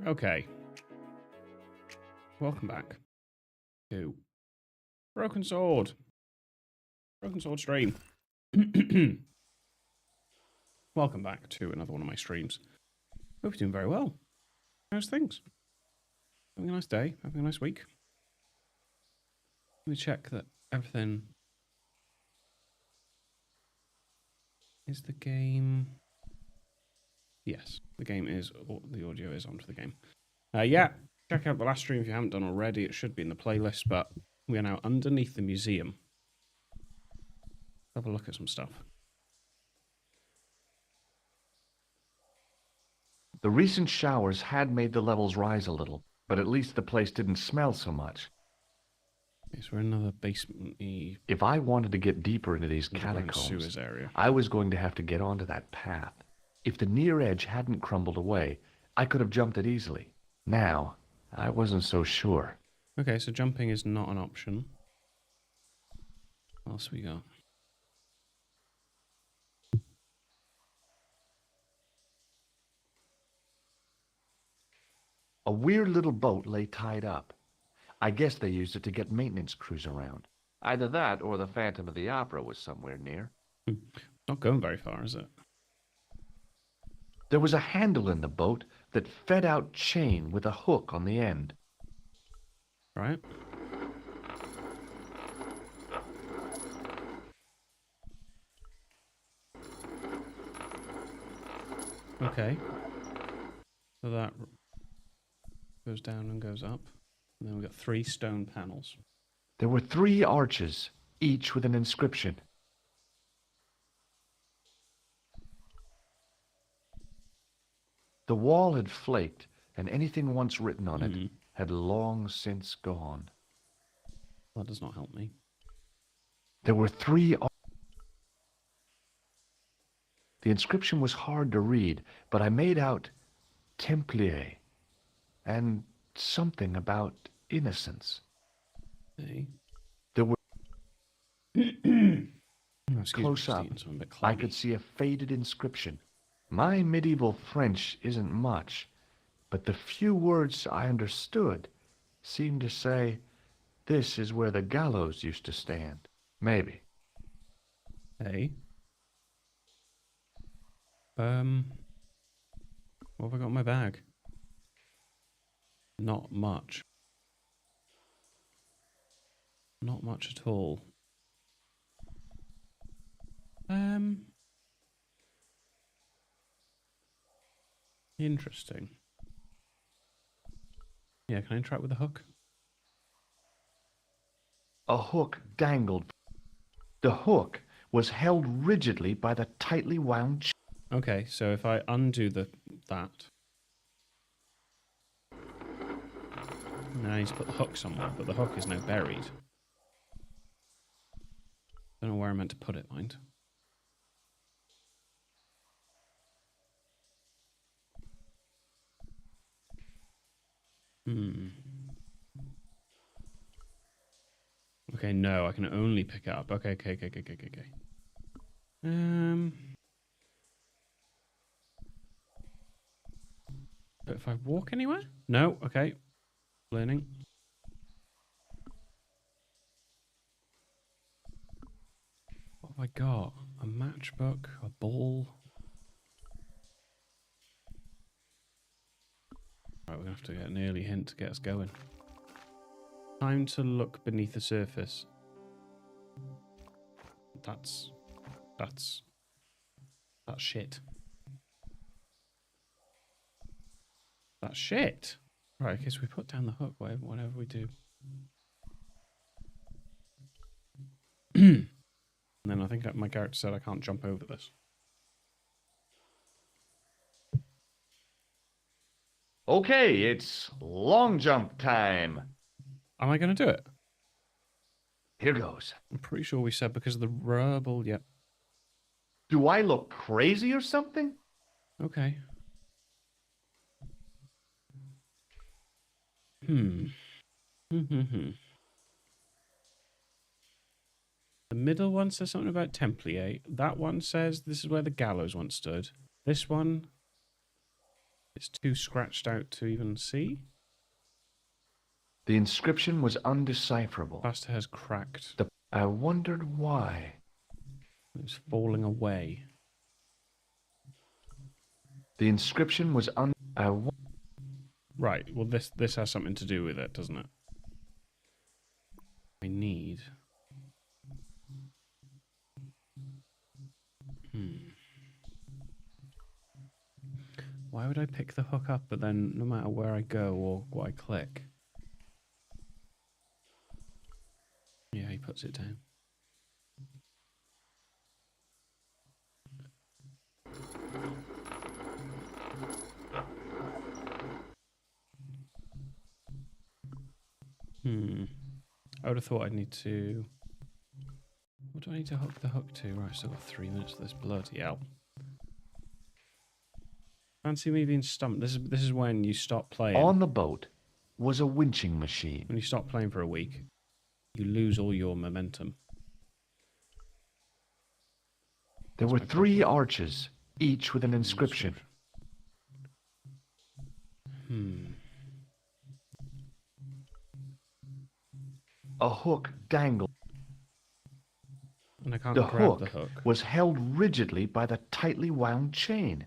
Okay. Welcome back to Broken Sword. Broken Sword stream. Welcome back to another one of my streams. Hope you're doing very well. How's things? Having a nice day? Having a nice week? Let me check that everything... Is the game... Yes, the game is... The audio is onto the game. Yeah, check out the last stream if you haven't done already. It should be in the playlist, but we are now underneath the museum. Have a look at some stuff. The recent showers had made the levels rise a little, but at least the place didn't smell so much. Okay, so we're in another basement. If I wanted to get deeper into these Underground catacombs, sewers area. I was going to have to get onto that path. If the near edge hadn't crumbled away, I could have jumped it easily. Now, I wasn't so sure. Okay, so jumping is not an option. What else we got? A weird little boat lay tied up. I guess they used it to get maintenance crews around. Either that or the Phantom of the Opera was somewhere near. Not going very far, is it? There was a handle in the boat that fed out chain with a hook on the end. Right. Okay. So that goes down and goes up. And then we've got 3 stone panels. There were 3 arches, each with an inscription. The wall had flaked, and anything once written on it had long since gone. That does not help me. There were 3... The inscription was hard to read, but I made out Templier and something about innocence. Okay. There were... Close up, I could see a faded inscription. My medieval French isn't much, but the few words I understood seemed to say, "This is where the gallows used to stand." Maybe. Hey. What have I got in my bag? Not much. Not much at all. Interesting. Yeah, can I interact with the hook? A hook dangled. The hook was held rigidly by the tightly wound... Okay, so if I undo that, now I need to put the hook somewhere, but the hook is now buried. Don't know where I meant to put it, mind. Okay, no, I can only pick it up. Okay. But if I walk anywhere? No, okay. Learning. What have I got? A matchbook, a ball. Right, we're gonna have to get an early hint to get us going. Time to look beneath the surface. That's shit. That's shit. Right, okay, so we put down the hook, whatever we do. And then I think my character said I can't jump over this. Okay, it's long jump time. Am I going to do it? Here goes. I'm pretty sure we said because of the rubble, yep. Do I look crazy or something? Okay. The middle one says something about Templier. That one says this is where the gallows once stood. This one It's too scratched out to even see. The inscription was undecipherable. Plaster has cracked. I wondered why. It's falling away. The inscription was Right, well this has something to do with it, doesn't it? I need... Why would I pick the hook up, but then no matter where I go or what I click... Yeah, he puts it down. I would have thought I'd need to... What do I need to hook the hook to? Right, I've still got 3 minutes of this. Bloody hell. Fancy me being stumped. This is when you stop playing. On the boat was a winching machine. When you stop playing for a week, you lose all your momentum. There were 3 arches, each with an inscription. A hook dangled. And I can't The grab hook the hook. was held rigidly by the tightly wound chain.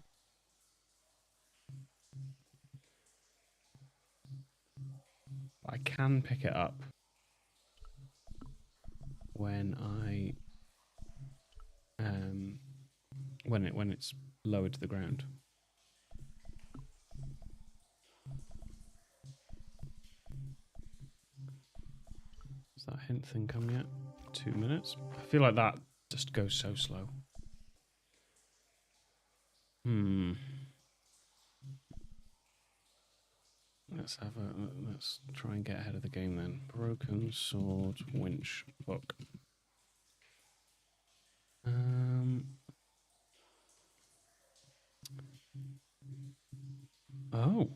I can pick it up when I when it's lowered to the ground. Has that hint thing come yet? 2 minutes. I feel like that just goes so slow. Let's try and get ahead of the game then. Broken sword winch hook. Oh.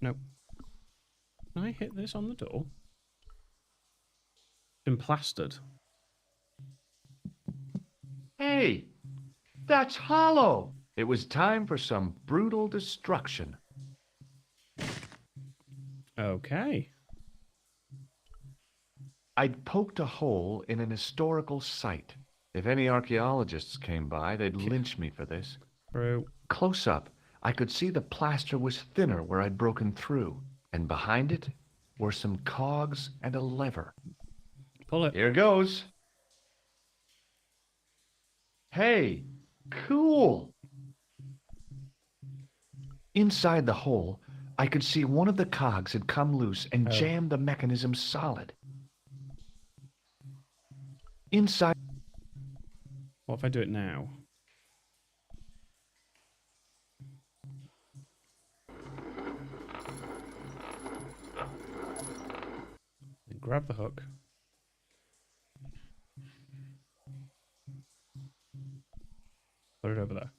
Nope. Can I hit this on the door? It's been plastered. Hey, that's hollow. It was time for some brutal destruction. Okay. I'd poked a hole in an historical site. If any archaeologists came by, they'd lynch me for this. True. Close up, I could see the plaster was thinner where I'd broken through, and behind it were some cogs and a lever. Pull it. Here goes. Hey, cool. Inside the hole, I could see one of the cogs had come loose and jammed the mechanism solid. Inside... What if I do it now? And grab the hook. Put it over there.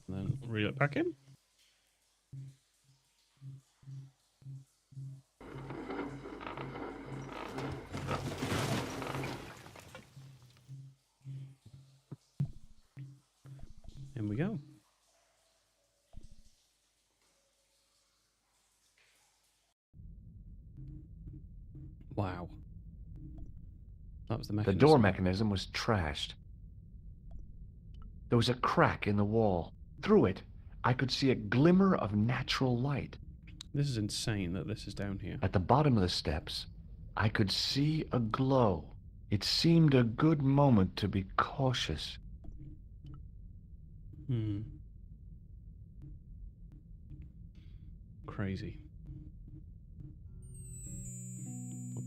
And then reel it back in. In we go. Wow. That was the The mechanism. door mechanism was trashed. There was a crack in the wall. Through it, I could see a glimmer of natural light. This is insane that this is down here. At the bottom of the steps, I could see a glow. It seemed a good moment to be cautious. Crazy.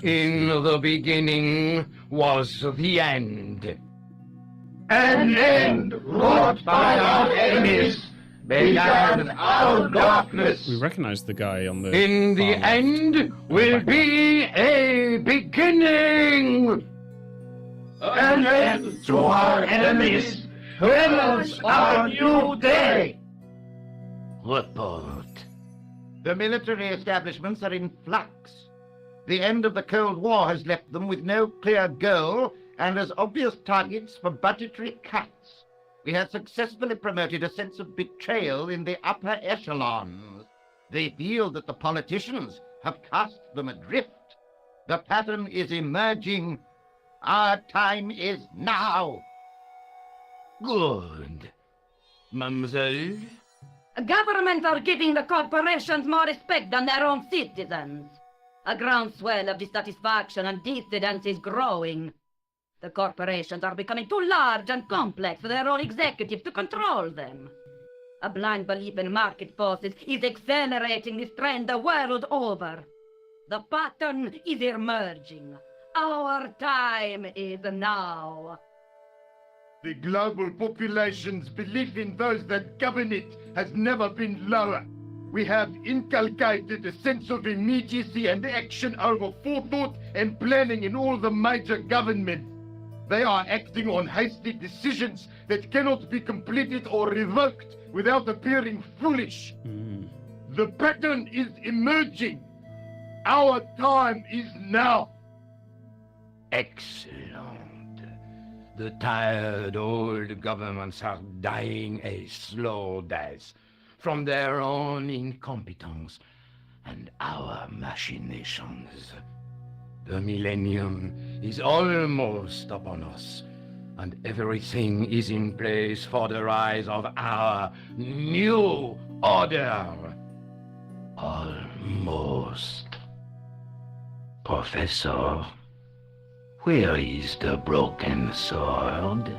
In the beginning was the end. An end wrought by our enemies began our darkness. We recognize the guy on the... In the far left. end will be a beginning. An end to our enemies heralds our new day. Report. The military establishments are in flux. The end of the Cold War has left them with no clear goal and as obvious targets for budgetary cuts. We have successfully promoted a sense of betrayal in the upper echelons. They feel that the politicians have cast them adrift. The pattern is emerging. Our time is now. Good. Mademoiselle? Governments are giving the corporations more respect than their own citizens. A groundswell of dissatisfaction and dissidence is growing. The corporations are becoming too large and complex for their own executives to control them. A blind belief in market forces is accelerating this trend the world over. The pattern is emerging. Our time is now. The global population's belief in those that govern it has never been lower. We have inculcated a sense of immediacy and action over forethought and planning in all the major governments. They are acting on hasty decisions that cannot be completed or revoked without appearing foolish. The pattern is emerging. Our time is now. Excellent. The tired old governments are dying a slow death from their own incompetence and our machinations. The millennium is almost upon us, and everything is in place for the rise of our new order. Almost. Professor, where is the broken sword?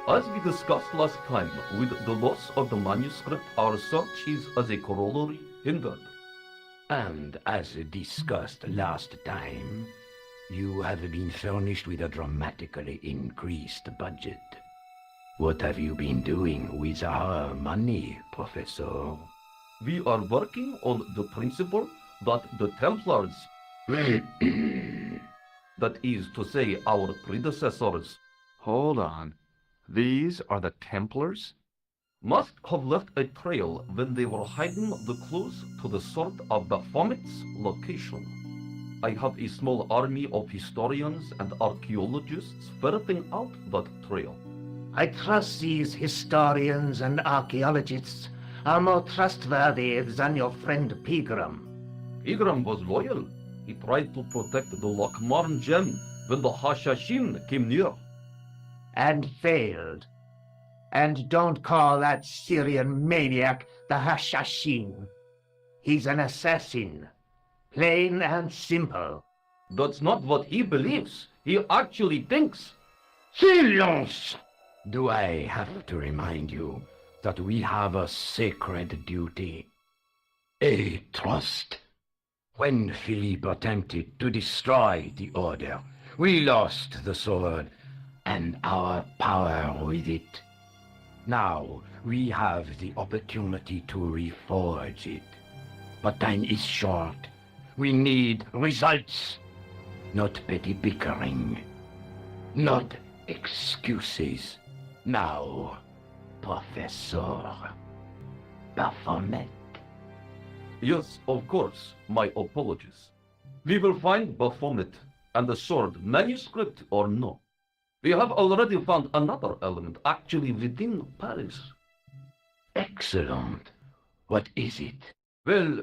As we discussed last time, with the loss of the manuscript, our search is as a corollary hindered. And as discussed last time, you have been furnished with a dramatically increased budget. What have you been doing with our money, Professor? We are working on the principle that the Templars, that is to say, our predecessors, Hold on. These are the Templars? must have left a trail when they were hiding the clues to the sword of Baphomet's location. I have a small army of historians and archaeologists ferreting out that trail. I trust these historians and archaeologists are more trustworthy than your friend Pegram. Igram was loyal. He tried to protect the Lochmarn gem when the Hashashin came near. And failed. And don't call that Syrian maniac the Hashashin. He's an assassin. Plain and simple. That's not what he believes. He actually thinks. Silence! Do I have to remind you that we have a sacred duty? A trust. When Philippe attempted to destroy the Order, we lost the sword and our power with it. Now we have the opportunity to reforge it. But time is short. We need results, not petty bickering, not excuses. Now, Professor Baphomet. Yes, of course. My apologies. We will find Baphomet and the sword, manuscript or no. We have already found another element actually within Paris. Excellent. What is it? Well,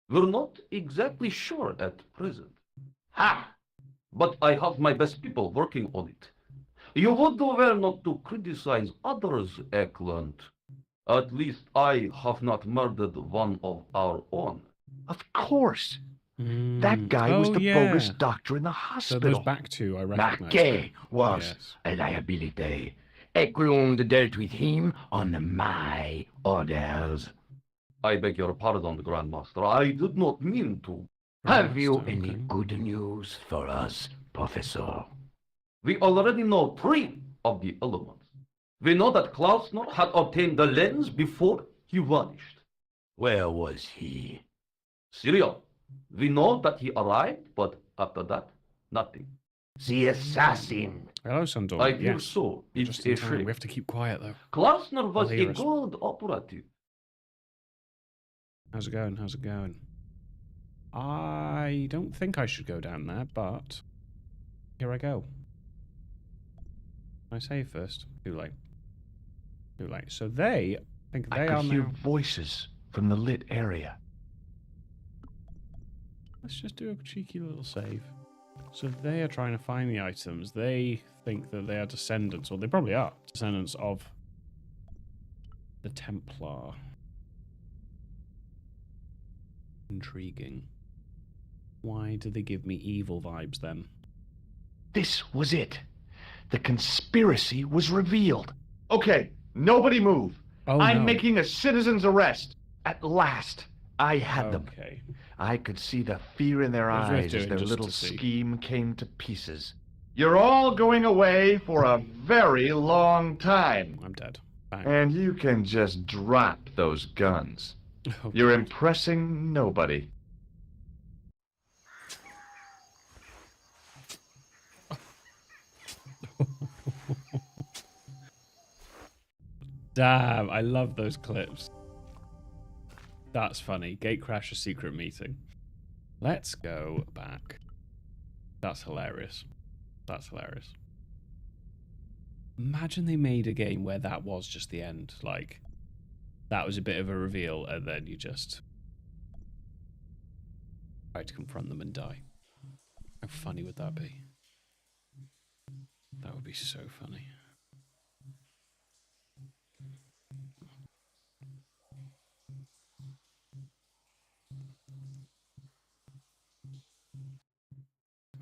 we're not exactly sure at present. Ha! But I have my best people working on it. You would do well not to criticize others, Eklund. At least I have not murdered one of our own. Of course. That guy was the bogus doctor in the So hospital. those back two, I recognize. Marquet was Yes. a liability. Eklund dealt with him on my orders. I beg your pardon, Grandmaster. I did not mean to. Have you Okay. any good news for us, Professor? We already know 3 of the elements. We know that Klausner had obtained the lens before he vanished. Where was he? Syria. We know that he arrived, but after that, nothing. The assassin. Hello, Sundor. I feel Yes. so. It's Just in a time. We shame. have to keep quiet, though. Klausner was They'll hear a us. good operative. How's it going? How's it going? I don't think I should go down there, but here I go. Can I save first? Too late. Too late. So they think I they could are hear now... voices from the lit area. Let's just do a cheeky little save. So they are trying to find the items. They think that they are descendants, or they probably are, descendants of the Templar. Intriguing. Why do they give me evil vibes then? This was it. The conspiracy was revealed. Okay, nobody move. Oh, I'm no. making a citizen's arrest. At last, I had them. Okay. I could see the fear in their It was worth eyes as doing their just little to see. scheme came to pieces. You're all going away for a very long time. I'm dead. Bang. And you can just drop those guns. Oh, You're God. impressing nobody. Damn, I love those clips. That's funny. Gatecrasher secret meeting. Let's go back. That's hilarious. That's hilarious. Imagine they made a game where that was just the end. Like, that was a bit of a reveal, and then you just try to confront them and die. How funny would that be? That would be so funny.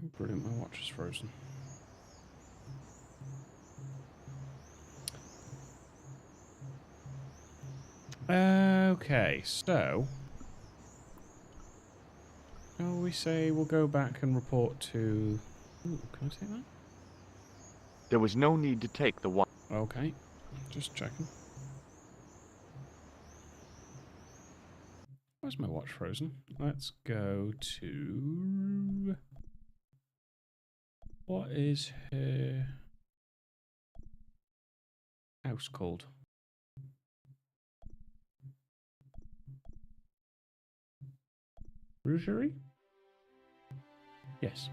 Oh, brilliant, my watch is frozen. Okay, so shall we say we'll go back and report to... Ooh, can I take that? There was no need to take the one. Okay, just checking. Where's my watch frozen? Let's go to... What is her house called? Rougerie? Yes.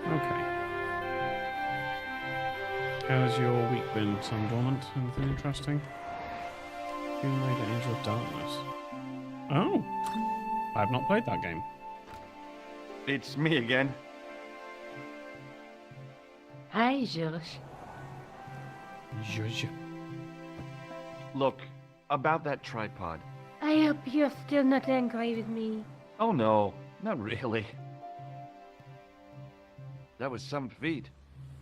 Okay. How's your week been, Sun Dormant? Anything interesting? Tomb Raider Angel of Darkness. Oh! I have not played that game. It's me again. Hi, George. Zhuzh. Look, about that tripod. I hope you're still not angry with me. Oh no, not really. That was some feat.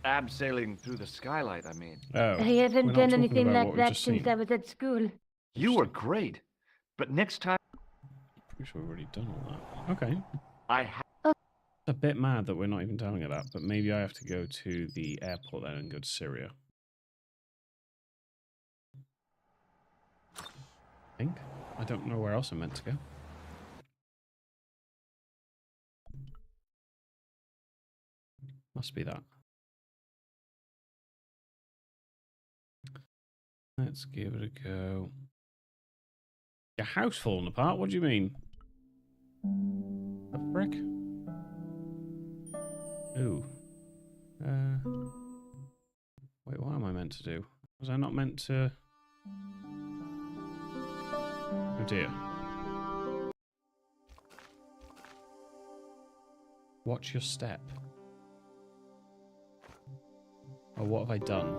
Abseiling through the skylight, I mean. Oh, I haven't we're not done talking anything about like what we've that just since seen. I was at school. You were great. But next time, Pretty sure we've already done all that. Okay. I have... A bit mad that we're not even telling her that, but maybe I have to go to the airport then and go to Syria. I think. I don't know where else I'm meant to go. Must be that. Let's give it a go. Your house falling apart? What do you mean? The frick? Ooh. Wait, what am I meant to do? Was I not meant to... Oh dear. Watch your step. Oh, what have I done?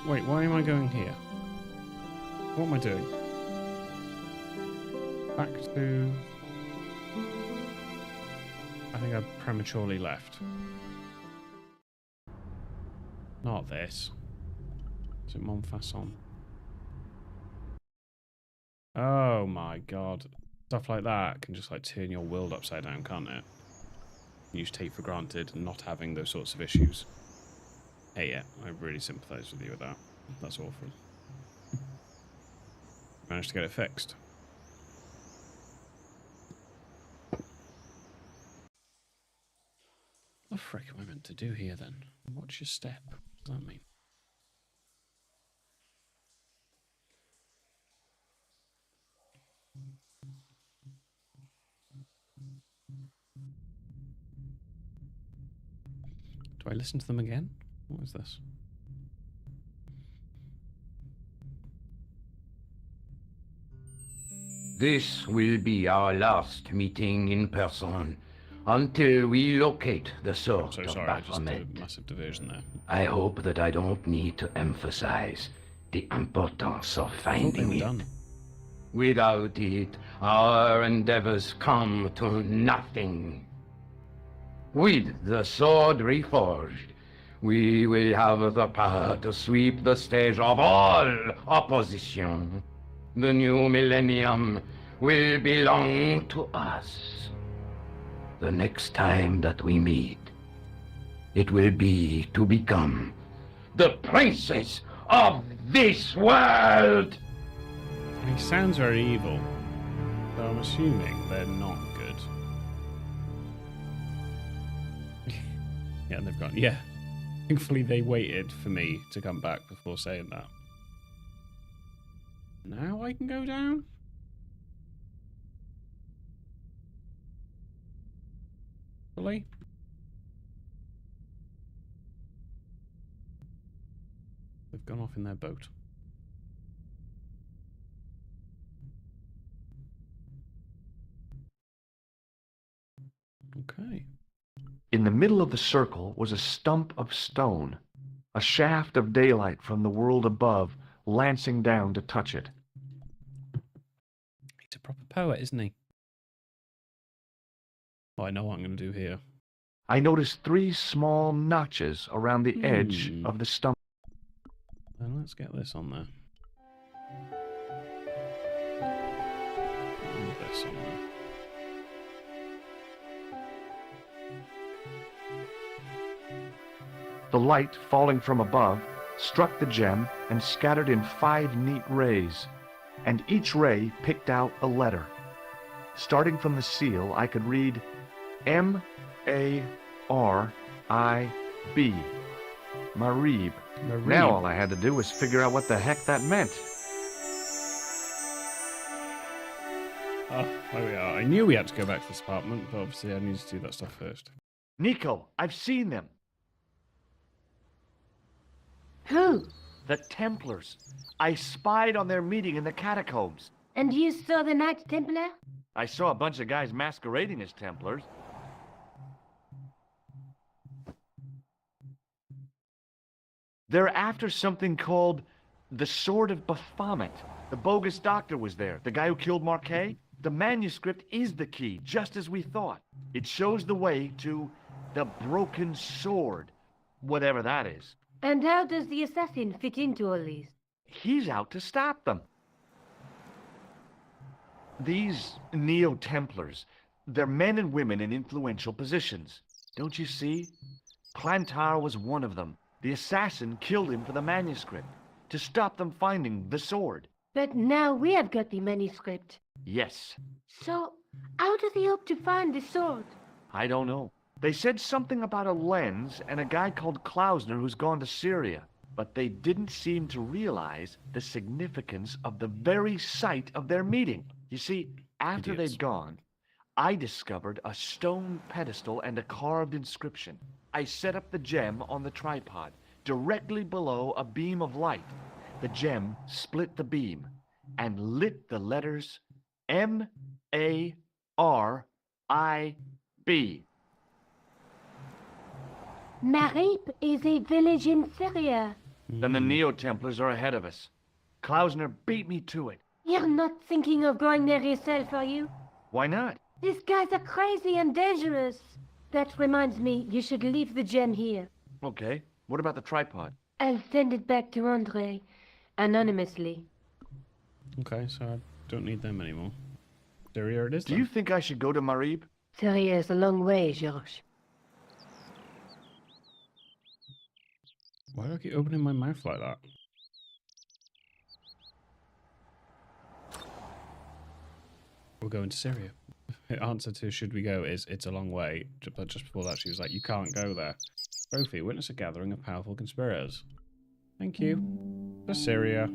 Wait, why am I going here? What am I doing? Back to... I think I prematurely left. Not this. Is it Montfaucon? Oh my god. Stuff like that can just like turn your world upside down, can't it? You just take for granted not having those sorts of issues. Hey, yeah, I really sympathise with you with that. That's awful. Managed to get it fixed. What the frick am I meant to do here then? Watch your step. What does that mean? Do I listen to them again? What is this? This will be our last meeting in person until we locate the I'm sword so of sorry, I just did Baphomet. a massive diversion there. I hope that I don't need to emphasize the importance of I thought they finding were it. done. Without it, our endeavors come to nothing. With the sword reforged, we will have the power to sweep the stage of all opposition. The new millennium will belong to us. The next time that we meet, it will be to become the princes of this world! And he sounds very evil, so I'm assuming they're not good. Yeah, they've gone. Yeah. Thankfully, they waited for me to come back before saying that. Now I can go down? Really? They've gone off in their boat. Okay. In the middle of the circle was a stump of stone, a shaft of daylight from the world above lancing down to touch it. He's a proper poet, isn't he? Oh, I know what I'm going to do here. I noticed 3 small notches around the edge of the stump. Then let's get this on there. And this on there. The light falling from above struck the gem and scattered in 5 neat rays, and each ray picked out a letter. Starting from the seal, I could read M-A-R-I-B. Marib. Now all I had to do was figure out what the heck that meant. Oh, there we are. I knew we had to go back to this apartment, but obviously I needed to do that stuff first. Nico, I've seen them. Who? The Templars. I spied on their meeting in the catacombs. And you saw the Knights Templar? I saw a bunch of guys masquerading as Templars. They're after something called the Sword of Baphomet. The bogus doctor was there, the guy who killed Marquet. The manuscript is the key, just as we thought. It shows the way to the broken sword, whatever that is. And how does the assassin fit into all these? He's out to stop them. These Neo-Templars, they're men and women in influential positions. Don't you see? Clantar was one of them. The assassin killed him for the manuscript, to stop them finding the sword. But now we have got the manuscript. Yes. So, how does he hope to find the sword? I don't know. They said something about a lens and a guy called Klausner who's gone to Syria, but they didn't seem to realize the significance of the very site of their meeting. You see, after Idiots. they'd gone, I discovered a stone pedestal and a carved inscription. I set up the gem on the tripod, directly below a beam of light. The gem split the beam and lit the letters M-A-R-I-B. Marib is a village in Syria. Then the Neo-Templars are ahead of us. Klausner beat me to it. You're not thinking of going there yourself, are you? Why not? These guys are crazy and dangerous. That reminds me, you should leave the gem here. Okay. What about the tripod? I'll send it back to Andre, anonymously. Okay, so I don't need them anymore. There it is. Do then. you think I should go to Marib? Syria is a long way, Georges. Why do I keep opening my mouth like that? We're going to Syria. The answer to should we go is it's a long way. But just before that, she was like, you can't go there. Trophy, witness a gathering of powerful conspirators. Thank you. To Syria.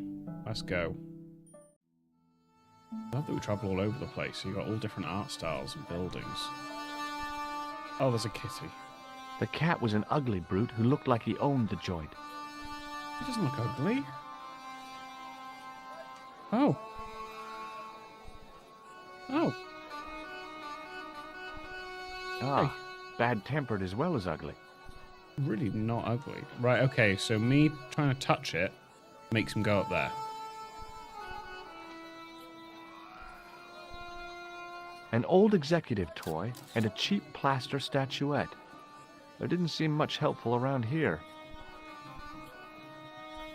Let's go. I love that we travel all over the place. So you've got all different art styles and buildings. Oh, there's a kitty. The cat was an ugly brute who looked like he owned the joint. He doesn't look ugly. Oh. Oh. Ah, bad-tempered as well as ugly. Really not ugly. Right, okay, so me trying to touch it makes him go up there. An old executive toy and a cheap plaster statuette. There didn't seem much helpful around here.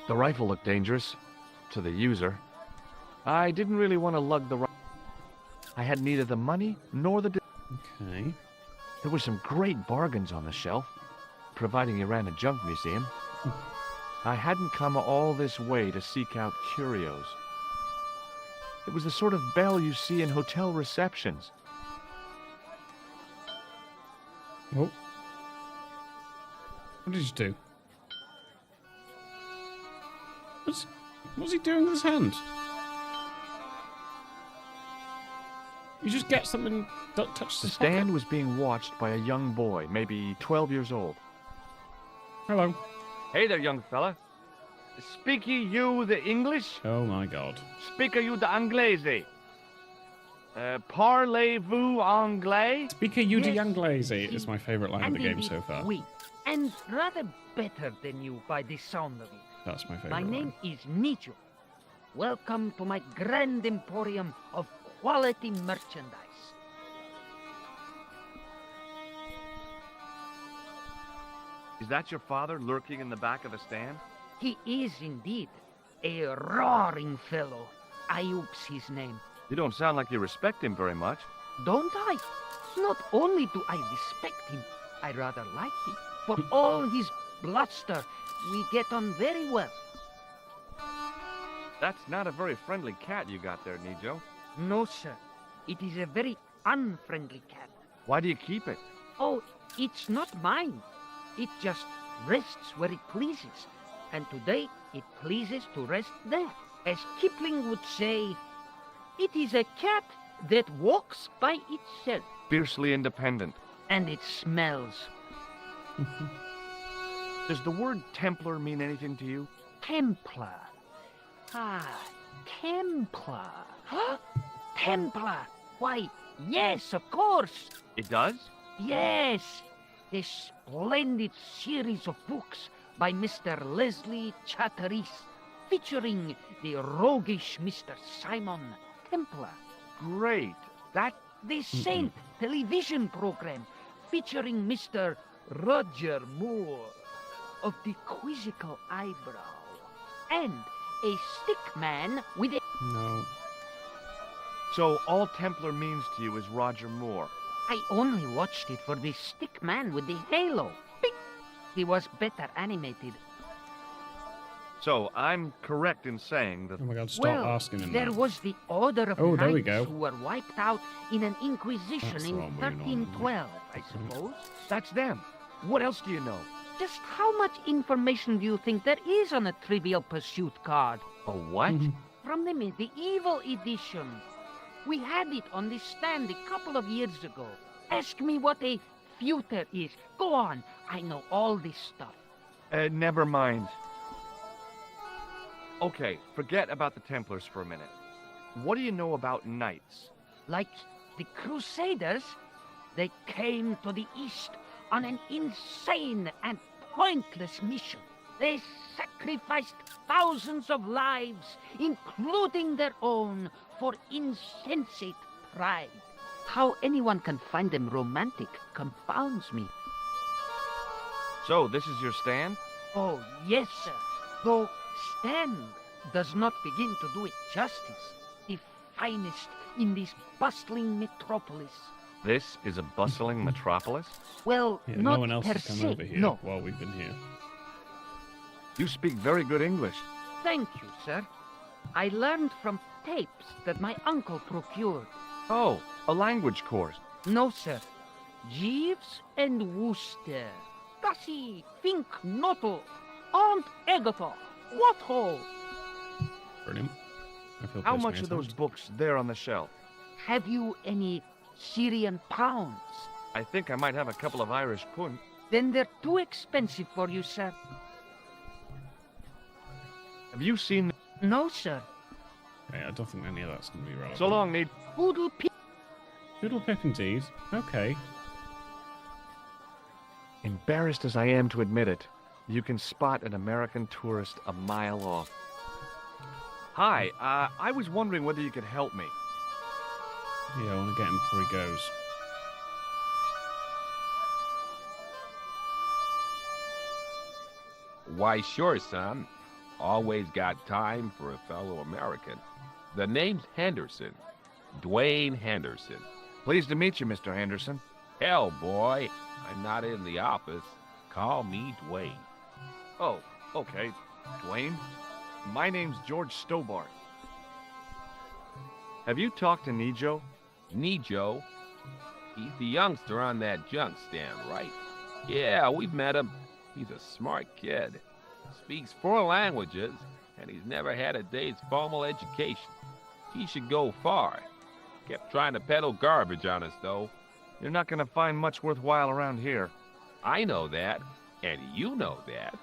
The rifle looked dangerous, to the user. I didn't really want to lug the rifle. I had neither the money nor the... Okay. There were some great bargains on the shelf, providing you ran a junk museum. I hadn't come all this way to seek out curios. It was the sort of bell you see in hotel receptions. Oh. What did you do? What's he doing with his hand? You just get something, don't touch The the stand pocket. was being watched by a young boy, maybe 12 years old. Hello. Hey there, young fella. Speak ye you the English? Oh my god. Speak you the Anglais? Parlez-vous anglais? Speaker Yudi Yes, Anglese is my favourite line of the game indeed, so far. Oui, and rather better than you by the sound of it. That's my favourite My line. name is Nijo. Welcome to my grand emporium of quality merchandise. Is that your father lurking in the back of the stand? He is indeed a roaring fellow. Ayub's his name. You don't sound like you respect him very much. Don't I? Not only do I respect him, I rather like him. For all his bluster, we get on very well. That's not a very friendly cat you got there, Nijo. No, sir. It is a very unfriendly cat. Why do you keep it? Oh, it's not mine. It just rests where it pleases. And today, it pleases to rest there. As Kipling would say, it is a cat that walks by itself. Fiercely independent. And it smells. Does the word Templar mean anything to you? Templar. Ah, Templar. Huh? Templar. Why, yes, of course. It does? Yes. A splendid series of books by Mr. Leslie Chatteris, featuring the roguish Mr. Simon Templar. Great. The Saint television program, featuring Mr. Roger Moore of the quizzical eyebrow, and a stick man with a... No. So all Templar means to you is Roger Moore. I only watched it for the stick man with the halo. Bing! He was better animated. So I'm correct in saying that... Oh my god, stop Well, asking him there that. was the Order of Oh, there we Knights go. who were wiped out in an Inquisition That's the in one we're on, 1312, I suppose. That's them. What else do you know? Just how much information do you think there is on a Trivial Pursuit card? A what? From the medieval edition. We had it on the stand a couple of years ago. Ask me what a feuter is. Go on, I know all this stuff. Never mind. Okay, forget about the Templars for a minute. What do you know about knights? Like the Crusaders, they came to the East on an insane and pointless mission. They sacrificed thousands of lives, including their own, for insensate pride. How anyone can find them romantic confounds me. So, this is your stand? Oh, yes, sir. Though Stan does not begin to do it justice. The finest in this bustling metropolis. This is a bustling metropolis? Well, Yeah, not no one else per has come se, over here no. while we've been here. You speak very good English. Thank you, sir. I learned from tapes that my uncle procured. Oh, a language course. No, sir. Jeeves and Wooster. Gussie, Fink, Noto, Aunt Agatha. What ho? Brilliant. I feel How personally much are those attacked. books there on the shelf? Have you any Syrian pounds? I think I might have a couple of Irish pund. Then they're too expensive for you, sir. Have you seen... No, sir. Okay, I don't think any of that's going to be relevant. So long, Need. Poodle Pip. Doodle Pip indeed. Okay. Embarrassed as I am to admit it, you can spot an American tourist a mile off. Hi, I was wondering whether you could help me. Yeah, I want to get him before he goes. Why, sure, son. Always got time for a fellow American. The name's Henderson. Dwayne Henderson. Pleased to meet you, Mr. Henderson. Hell, boy, I'm not in the office. Call me Dwayne. Oh, okay. Dwayne? My name's George Stobart. Have you talked to Nijo? Nijo? He's the youngster on that junk stand, right? Yeah, we've met him. He's a smart kid. Speaks 4 languages, and he's never had a day's formal education. He should go far. Kept trying to peddle garbage on us, though. You're not gonna find much worthwhile around here. I know that, and you know that.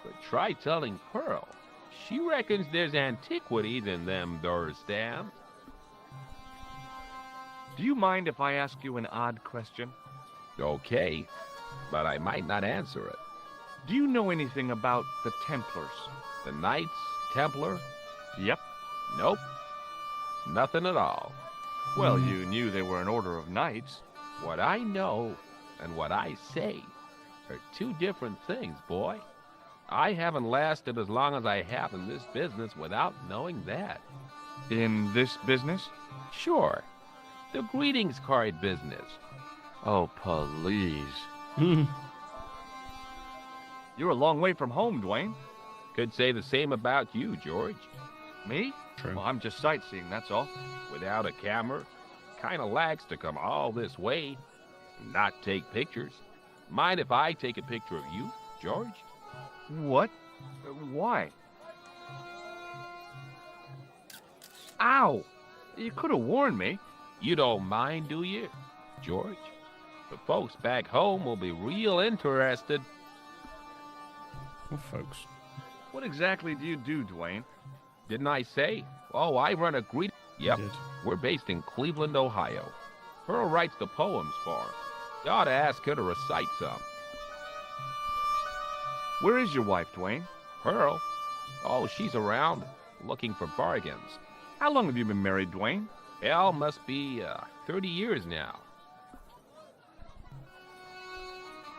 But try telling Pearl. She reckons there's antiquities in them there stamps. Do you mind if I ask you an odd question? Okay, but I might not answer it. Do you know anything about the Templars? The Knights Templar? Yep. Nope. Nothing at all. Well, you knew they were an order of knights. What I know and what I say are 2 different things, boy. I haven't lasted as long as I have in this business without knowing that. In this business? Sure. The greetings card business. Oh, please. Hmm. You're a long way from home, Dwayne. Could say the same about you, George. Me? True. Well, I'm just sightseeing, that's all. Without a camera, kinda lags to come all this way and not take pictures. Mind if I take a picture of you, George? What? Why? Ow! You could have warned me. You don't mind, do you, George? The folks back home will be real interested. Well, folks. What exactly do you do, Dwayne? Didn't I say? Oh, I run a greet. Yep, Did. we're based in Cleveland, Ohio. Pearl writes the poems for him. You ought to ask her to recite some. Where is your wife, Dwayne? Pearl? Oh, she's around, looking for bargains. How long have you been married, Dwayne? Hell, must be 30 years now.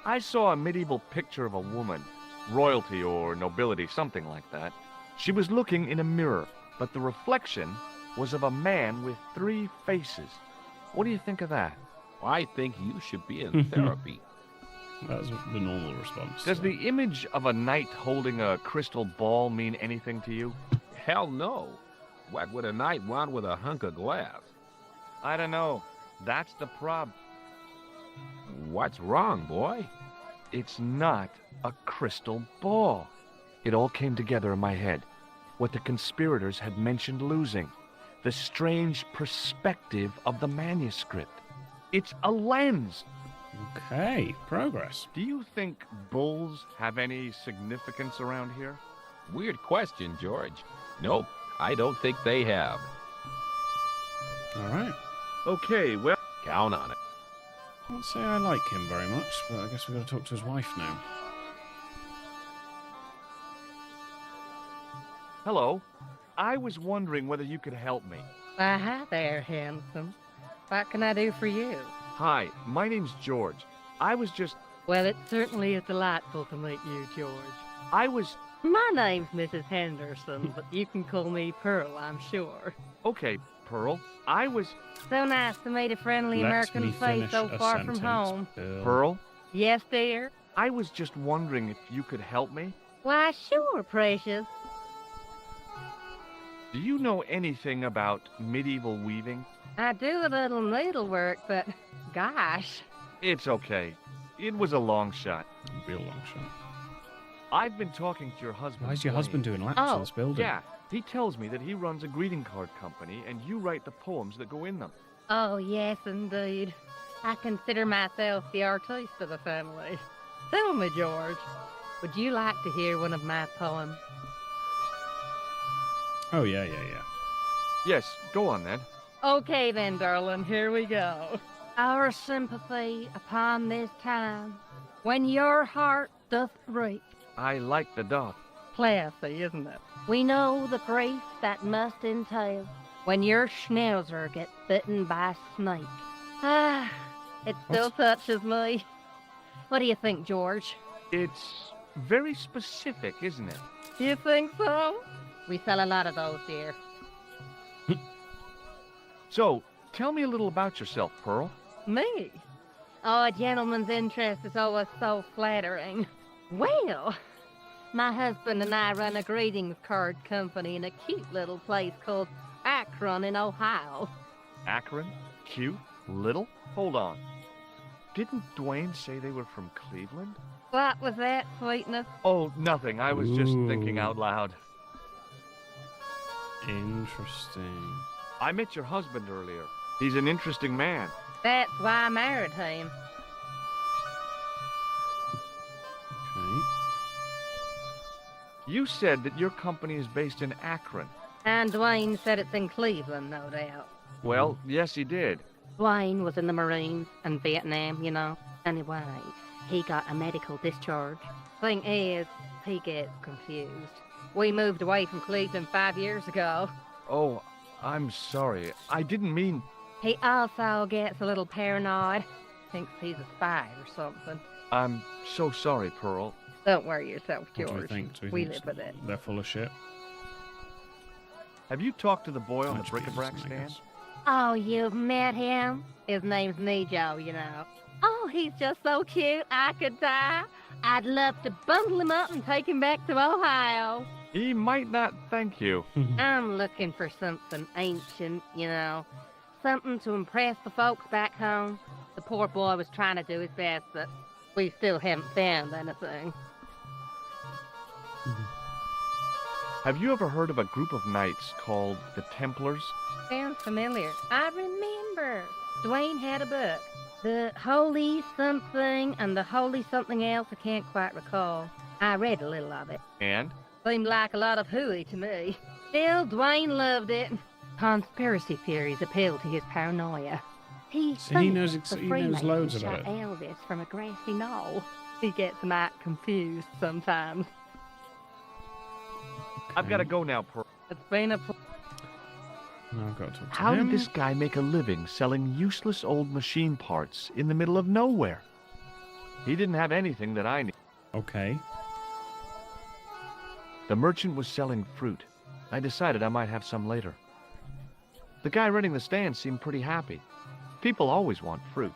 I saw a medieval picture of a woman. Royalty or nobility, something like that. She was looking in a mirror, but the reflection was of a man with 3 faces. What do you think of that? I think you should be in therapy. That's the normal response. Does so. the image of a knight holding a crystal ball mean anything to you? Hell no. What would a knight want with a hunk of glass? I don't know. That's the problem. What's wrong, boy? It's not a crystal ball. It all came together in my head. What the conspirators had mentioned losing. The strange perspective of the manuscript. It's a lens. Okay, progress. Do you think bulls have any significance around here? Weird question, George. Nope, I don't think they have. All right. Okay, well... Count on it. I won't say I like him very much, but I guess we've got to talk to his wife now. Hello. I was wondering whether you could help me. Why, hi there, handsome. What can I do for you? Hi, my name's George. I was just... Well, it certainly is delightful to meet you, George. I was... My name's Mrs. Henderson, but you can call me Pearl, I'm sure. Okay, Pearl. I was... So nice to meet a friendly Let me American face finish so a far from sentence, home. Bill. Pearl? Yes, dear? I was just wondering if you could help me. Why, sure, precious. Do you know anything about medieval weaving? I do a little needlework, but gosh. It's okay. It was a long shot. Real long shot. I've been talking to your husband. Why is your Dwayne. husband doing laps Oh, in this building? Yeah, He tells me that he runs a greeting card company and you write the poems that go in them. Oh, yes, indeed. I consider myself the artiste of the family. Tell me, George, would you like to hear one of my poems? Oh, yeah. Yes, go on then. Okay then, darling, here we go. Our sympathy upon this time, when your heart doth break. I like the doth. Classy, isn't it? We know the grief that must entail when your schnauzer gets bitten by a snake. Ah, it still touches me. What do you think, George? It's very specific, isn't it? You think so? We sell a lot of those here. So, tell me a little about yourself, Pearl. Me? Oh, a gentleman's interest is always so flattering. Well, my husband and I run a greetings card company in a cute little place called Akron in Ohio. Akron? Cute? Little? Hold on. Didn't Dwayne say they were from Cleveland? What was that, sweetness? Oh, nothing. I was just thinking out loud. Interesting. I met your husband earlier. He's an interesting man. That's why I married him. Okay. You said that your company is based in Akron. And Dwayne said it's in Cleveland, no doubt. Well, yes, he did. Dwayne was in the Marines and Vietnam, you know. Anyway, he got a medical discharge. Thing is, he gets confused. We moved away from Cleveland 5 years ago. Oh, I'm sorry. I didn't mean... He also gets a little paranoid. Thinks he's a spy or something. I'm so sorry, Pearl. Don't worry yourself, What George. do we think? We live with it. They're full of shit. Have you talked to the boy on the Might be bric-a-brac innocent, I stand? guess. Oh, you've met him? His name's Nejo, you know. Oh, he's just so cute, I could die. I'd love to bundle him up and take him back to Ohio. He might not thank you. I'm looking for something ancient, you know. Something to impress the folks back home. The poor boy was trying to do his best, but we still haven't found anything. Have you ever heard of a group of knights called the Templars? Sounds familiar. I remember. Dwayne had a book. The Holy Something and the Holy Something Else, I can't quite recall. I read a little of it. And? Seemed like a lot of hooey to me. Still, Dwayne loved it. Conspiracy theories appealed to his paranoia. He So he knows thinks the he knows Freemasons loads shot about it. Elvis from a grassy knoll. He gets might confused sometimes. I've got to go now, Pearl. It's been a Now I've got to talk to How him. did this guy make a living selling useless old machine parts in the middle of nowhere? He didn't have anything that I need. Okay. The merchant was selling fruit. I decided I might have some later. The guy running the stand seemed pretty happy. People always want fruit.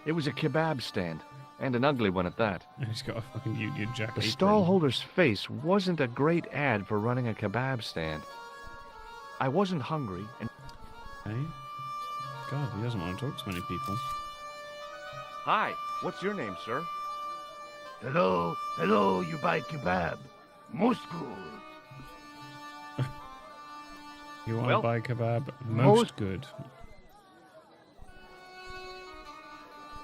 It was a kebab stand, and an ugly one at that. He's got a fucking Union Jack The apron. stallholder's face wasn't a great ad for running a kebab stand. I wasn't hungry, and... Okay. God, he doesn't want to talk to many people. Hi, what's your name, sir? Hello, you buy kebab. Moscow. You want Well, to buy kebab? Most most- good.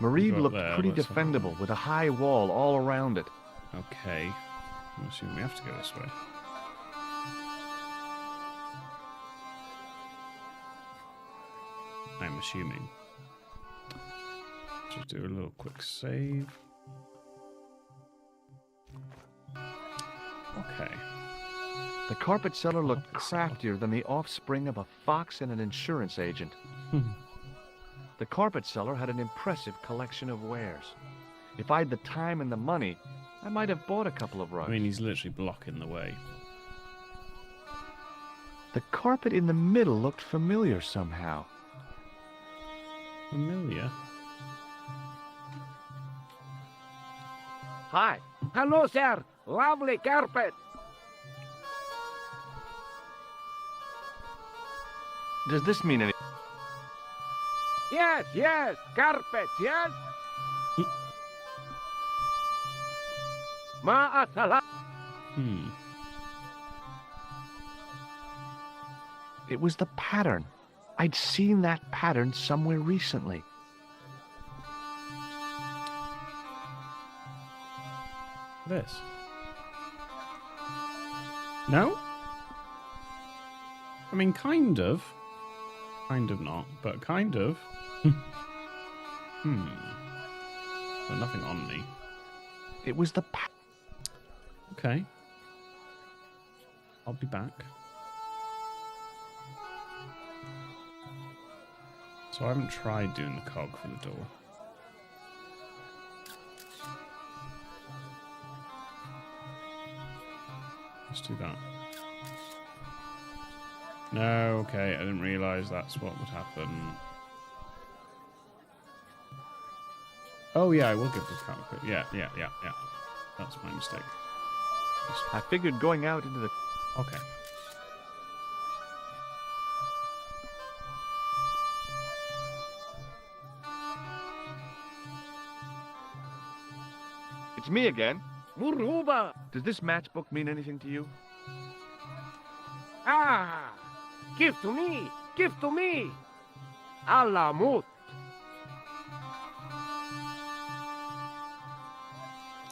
Marie Go up looked there, pretty let's have a defendable with a high wall all around it. Okay. I'm assuming we have to go this way. I'm assuming. Just do a little quick save. Okay. The carpet seller looked craftier than the offspring of a fox and an insurance agent. The carpet seller had an impressive collection of wares. If I had the time and the money, I might have bought a couple of rugs. I mean, he's literally blocking the way. The carpet in the middle looked familiar somehow. Familiar. Hi. Hello, sir. Lovely carpet. Does this mean anything? Yes, carpet, yes. Ma'asala. It was the pattern. I'd seen that pattern somewhere recently. This. No? I mean, kind of. Kind of not, but kind of. But nothing on me. It was the Okay. I'll be back. So I haven't tried doing the cog for the door. Let's do that. No, okay, I didn't realise that's what would happen. Oh yeah, I will give the carpet. Yeah. That's my mistake. I figured going out into the... Okay. It's me again. Muruba. Does this matchbook mean anything to you? Ah. Give to me. Give to me. Alamut.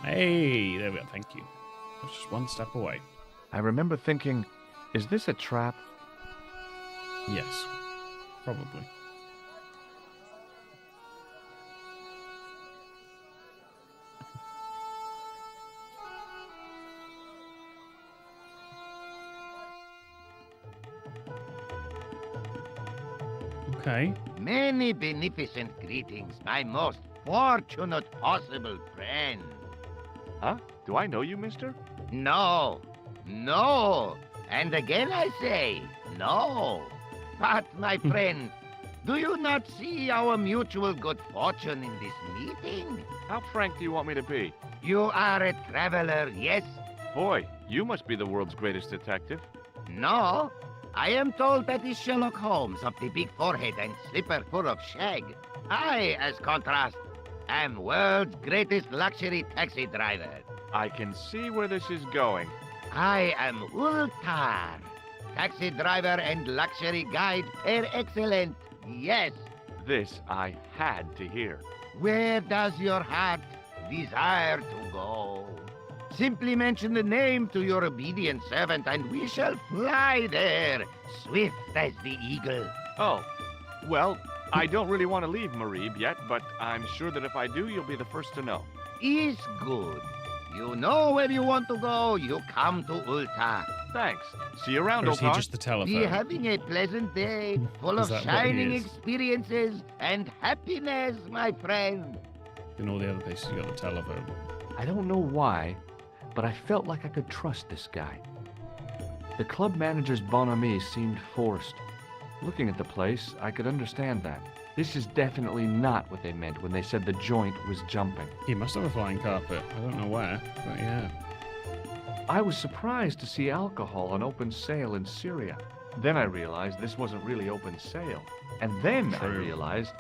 Hey, there we go. Thank you. I was just one step away. I remember thinking, is this a trap? Yes, probably. Okay. Many beneficent greetings, my most fortunate possible friend. Huh? Do I know you, mister? No, no, and again I say, no. But, my friend, do you not see our mutual good fortune in this meeting? How frank do you want me to be? You are a traveler, yes? Boy, you must be the world's greatest detective. No, I am told that is Sherlock Holmes of the big forehead and slipper full of shag. I, as contrast, am world's greatest luxury taxi driver. I can see where this is going. I am Ultar, taxi driver and luxury guide per excellent. Yes. This I had to hear. Where does your heart desire to go? Simply mention the name to your obedient servant and we shall fly there, swift as the eagle. Oh, well, I don't really want to leave Marib yet, but I'm sure that if I do, you'll be the first to know. Is good. You know where you want to go, you come to Ulta. Thanks. See you around, Or is he Opar. just the telephone? Be having a pleasant day, full Is of that what he shining is? experiences and happiness, my friend. In all the other places, you got the telephone. I don't know why, but I felt like I could trust this guy. The club manager's bonhomie seemed forced. Looking at the place, I could understand that. This is definitely not what they meant when they said the joint was jumping. He must have a flying carpet. I don't know where, but yeah. I was surprised to see alcohol on open sale in Syria. Then I realized this wasn't really open sale. And then I True. realized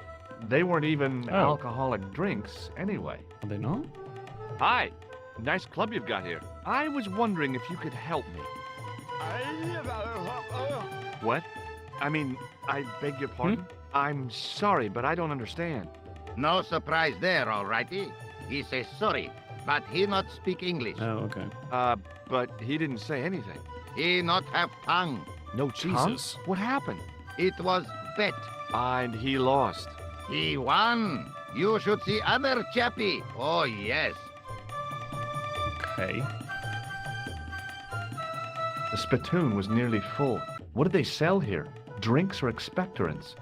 they weren't even Oh. alcoholic drinks anyway. Are they not? Hi, nice club you've got here. I was wondering if you could help me. What? I mean, I beg your pardon? I'm sorry, but I don't understand. No surprise there, alrighty. He says sorry, but he not speak English. Oh, okay. But he didn't say anything. He not have tongue. No Jesus. What happened? It was bet. And he lost. He won. You should see other chappy. Oh, yes. Okay. The spittoon was nearly full. What did they sell here? Drinks or expectorants?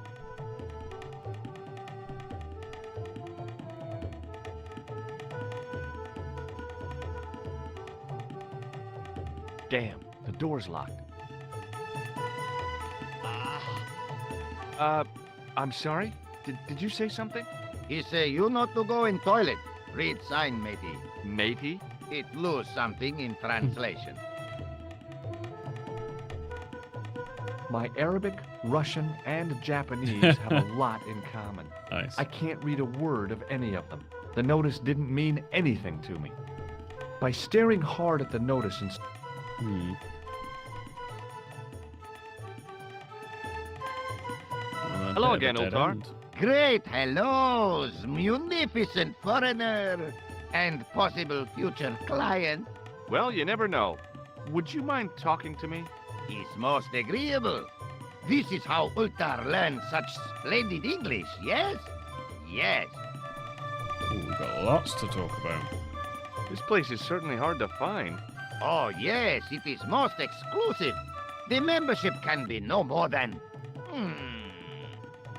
Damn, the door's locked. I'm sorry? Did you say something? He say you not to go in toilet. Read sign, matey. Matey? It lose something in translation. My Arabic, Russian, and Japanese have a lot in common. Nice. I can't read a word of any of them. The notice didn't mean anything to me. By staring hard at the notice and... Hmm. Well, Hello a bit again, of a dead Ultar. end. Great hellos, munificent foreigner, and possible future client. Well, you never know. Would you mind talking to me? Is most agreeable. This is how Ultar learned such splendid English, yes? Yes. Ooh, we've got lots to talk about. This place is certainly hard to find. Oh, yes, it is most exclusive. The membership can be no more than...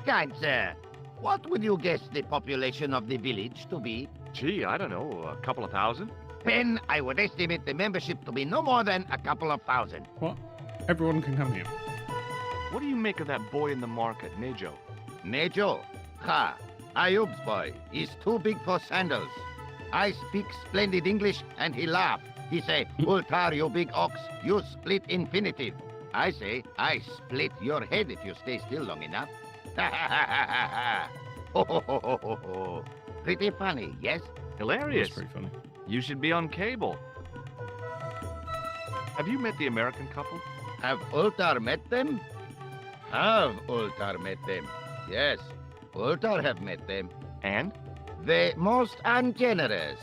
Kind sir, what would you guess the population of the village to be? Gee, I don't know, a couple of thousand? Then I would estimate the membership to be no more than a couple of thousand. What? Everyone can come here. What do you make of that boy in the market, Nejo? Nejo? Ha! Ayub's boy is too big for sandals. I speak splendid English and he laugh. He say, Ultar, you big ox, you split infinitive. I say, I split your head if you stay still long enough. Ha ha ha ha ha ha! Ho ho ho ho ho ho! Pretty funny, yes? Hilarious. That's pretty funny. You should be on cable. Have you met the American couple? Have Ultar met them? Have Ultar met them? Yes, Ultar have met them. And? They most ungenerous.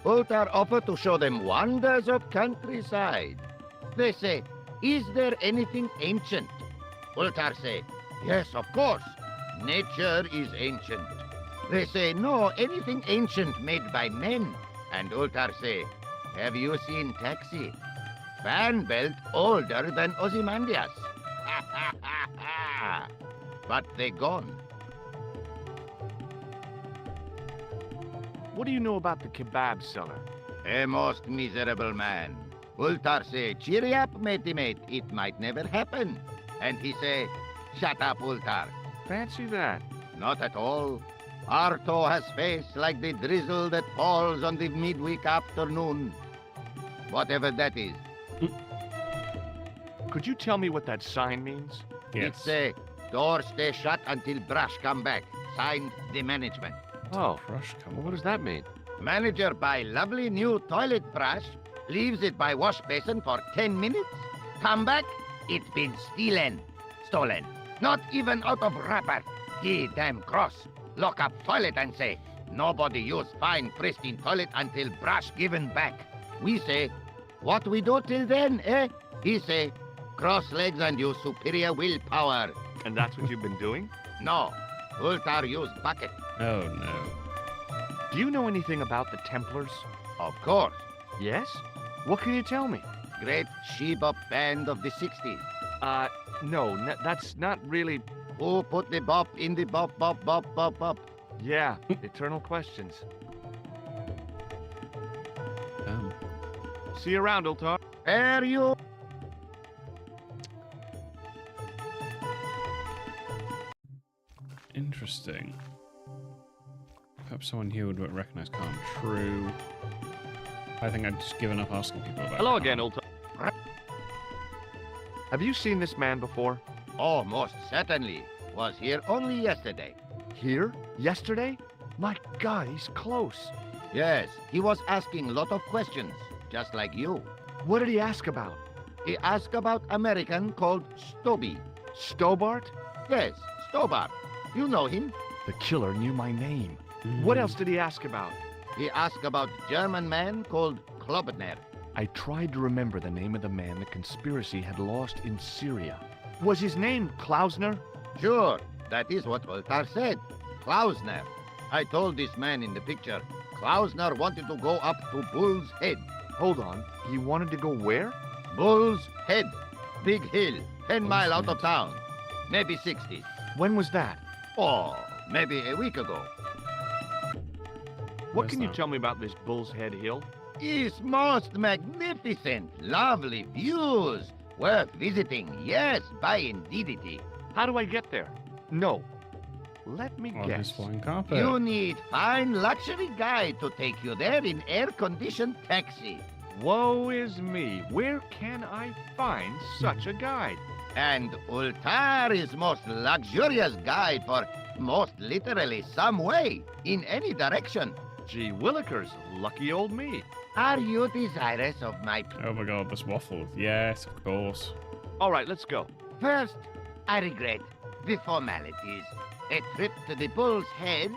Ultar offer to show them wonders of countryside. They say, is there anything ancient? Ultar say, yes, of course. Nature is ancient. They say, no, anything ancient made by men. And Ultar say, have you seen Taxi? Fan belt older than Ozymandias. Ha ha ha ha! But they gone. What do you know about the kebab seller? A most miserable man. Ultar say, cheery up, matey mate, it might never happen. And he say, shut up, Ultar. Fancy that. Not at all. Arto has face like the drizzle that falls on the midweek afternoon. Whatever that is. Could you tell me what that sign means? Yes. It's a door stay shut until brush come back. Signed, the management. Oh, Crush, come what on. does that mean? Manager buy lovely new toilet brush, leaves it by wash basin for 10 minutes, come back, it's been stolen. Not even out of wrapper. He damn cross. Lock up toilet and say, nobody use fine pristine toilet until brush given back. We say, what we do till then, eh? He say, cross legs and use superior willpower. And that's what you've been doing? No, Ultar use bucket. Oh, no. Do you know anything about the Templars? Of course. Yes? What can you tell me? Great she-bop band of the 60s. No, that's not really... Who put the bop in the bop, bop, bop, bop, bop? Yeah, eternal questions. See you around, Ultar. Are you? Interesting. Perhaps someone here would recognize Khan. True. I think I'd just given up asking people about Hello Khan. again, Ultar. Have you seen this man before? Oh, most certainly. Was here only yesterday. Here? Yesterday? My God, he's close. Yes, he was asking lot of questions, just like you. What did he ask about? He asked about American called Stoby. Stobart? Yes, Stobart. You know him. The killer knew my name. What else did he ask about? He asked about German man called Klobner. I tried to remember the name of the man the conspiracy had lost in Syria. Was his name Klausner? Sure, that is what Ultar said. Klausner. I told this man in the picture, Klausner wanted to go up to Bull's Head. Hold on, he wanted to go where? Bull's Head. Big hill, 10 Bull's mile out Head. of town. Maybe 60. When was that? Oh, maybe a week ago. What Where's can you that? tell me about this Bull's Head Hill? It's most magnificent. Lovely views. Worth visiting. Yes, by indeedity. How do I get there? No. Let me On his guess. flying carpet. You need fine luxury guide to take you there in air-conditioned taxi. Woe is me. Where can I find such a guide? And Ultar is most luxurious guide for most literally some way, in any direction. Gee willikers, lucky old me. Are you desirous of my... Oh my god, this waffle. Yes, of course. All right, let's go. First, I regret the formalities. A trip to the Bull's Head.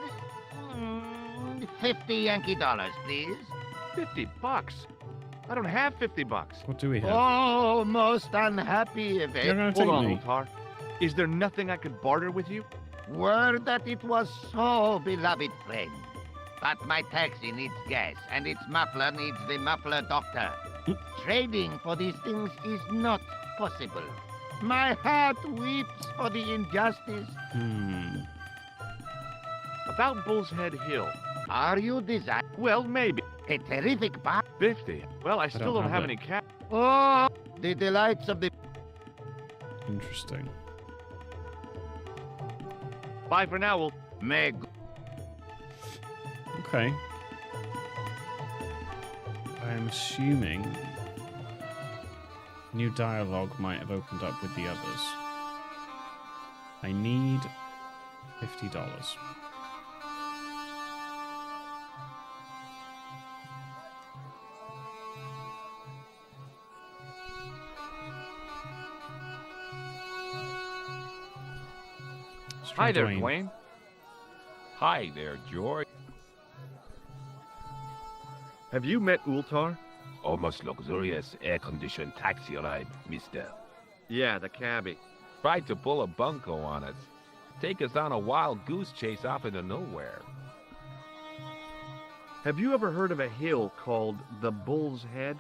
50 Yankee dollars, please. $50? I don't have $50. What do we have? Oh, most unhappy event. You're gonna take Hold on, me. Ultar. Is there nothing I could barter with you? Word that it was so, beloved friend. But my taxi needs gas, and its muffler needs the muffler doctor. Trading for these things is not possible. My heart weeps for the injustice. About Bull's Head Hill. Are you desire? Well, maybe. A terrific bar. 50. Well, I still don't have have any it. cash. Oh, the delights of the... Interesting. Bye for now, Ult. Meg. Okay. I am assuming new dialogue might have opened up with the others. I need $50. Hi there, Dwayne. Dwayne. Hi there, George. Have you met Ultar? Almost luxurious air-conditioned taxi ride, mister. Yeah, the cabbie. Tried to pull a bunco on us. Take us on a wild goose chase off into nowhere. Have you ever heard of a hill called the Bull's Head?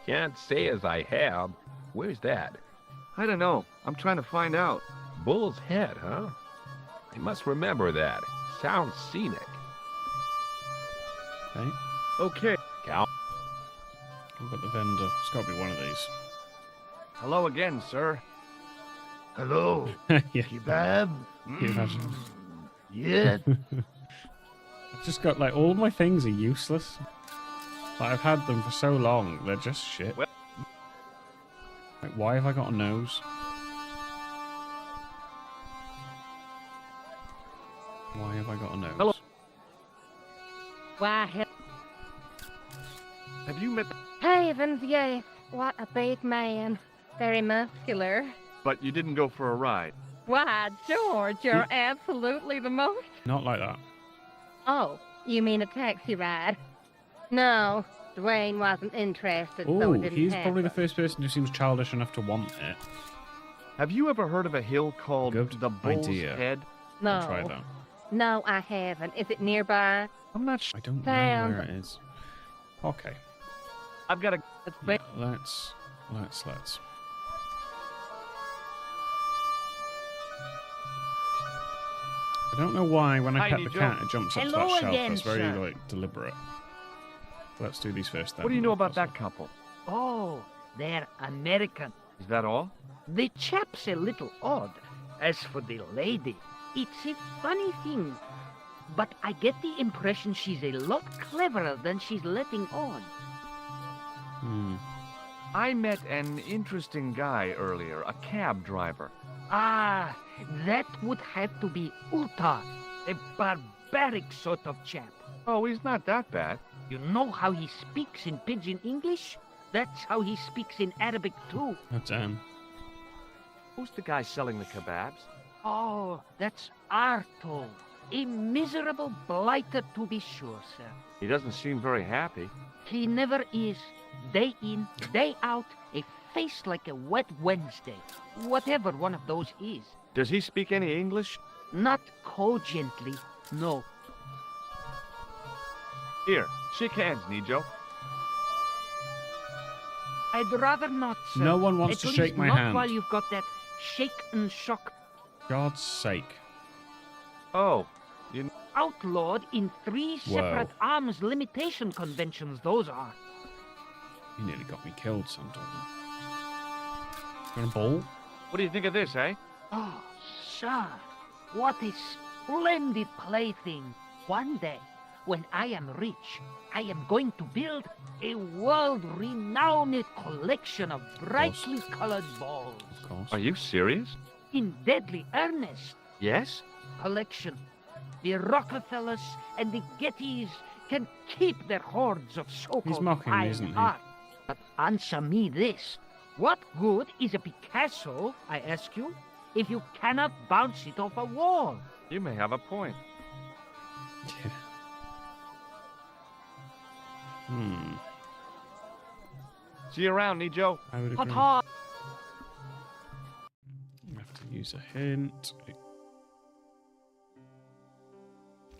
Can't say as I have. Where's that? I don't know. I'm trying to find out. Bull's Head, huh? I must remember that. Sounds scenic. Okay. Okay. Cal. I've got the vendor. It's got to be one of these. Hello again, sir. Hello, Yeah. kebab. Can you imagine? Yes. I've just got like all my things are useless. Like, I've had them for so long, they're just shit. Well- Like, why have I got a nose? Why have I got a nose? Hello. Why, hell, Have you met... heavens, yes. What a big man. Very muscular. But you didn't go for a ride. Why, George, you're absolutely the most... Not like that. Oh, you mean a taxi ride? No, Dwayne wasn't interested, so Oh, it didn't he's happen. probably the first person who seems childish enough to want it. Have you ever heard of a hill called Good the Bull's idea. Head? No. I'll try that. No, I haven't. Is it nearby? I'm not sure. I don't know Sounds- where it is. Okay. I've got a... It's big. Let's. I don't know why when I Hi, pet the Nijo. cat it jumps up to Hello that shelf. again, That's very sir. like deliberate. Let's do these first then. What do you know about that couple? Oh, they're American. Is that all? The chap's a little odd. As for the lady, it's a funny thing. But I get the impression she's a lot cleverer than she's letting on. Hmm. I met an interesting guy earlier, a cab driver. Ah, that would have to be Ultar, a barbaric sort of chap. Oh, he's not that bad. You know how he speaks in pidgin English? That's how he speaks in Arabic too. Oh damn. Who's the guy selling the kebabs? Oh, that's Arto. A miserable blighter to be sure, sir. He doesn't seem very happy. He never is. Day in, day out, a face like a wet Wednesday. Whatever one of those is. Does he speak any English? Not cogently, no. Here, shake hands, Nijo. I'd rather not, sir. No one wants At to least shake my not hand. while you've got that shake and shock God's sake. Oh, outlawed in 3 separate arms limitation conventions, those are. You nearly got me killed, son. You want a ball? what do you think of this, eh? Oh, sir, what a splendid plaything. One day, when I am rich, I am going to build a world-renowned collection of brightly colored balls. Of course. Are you serious? In deadly earnest. Yes? Collection. The Rockefellers and the Gettys can keep their hordes of so-called mocking me, fine isn't he? art. But answer me this. What good is a Picasso, I ask you, if you cannot bounce it off a wall? You may have a point. Yeah. See you around, Nijo. I would agree. Ta-ta! I have to use a hint.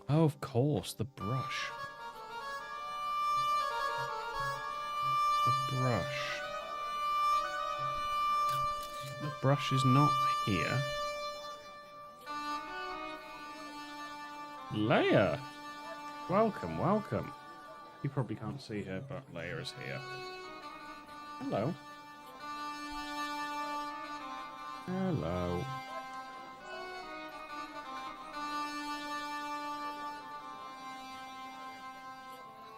Oh, of course, the brush. The brush. The brush is not here. Leia! Welcome, welcome. You probably can't see her, but Leia is here. Hello. Hello.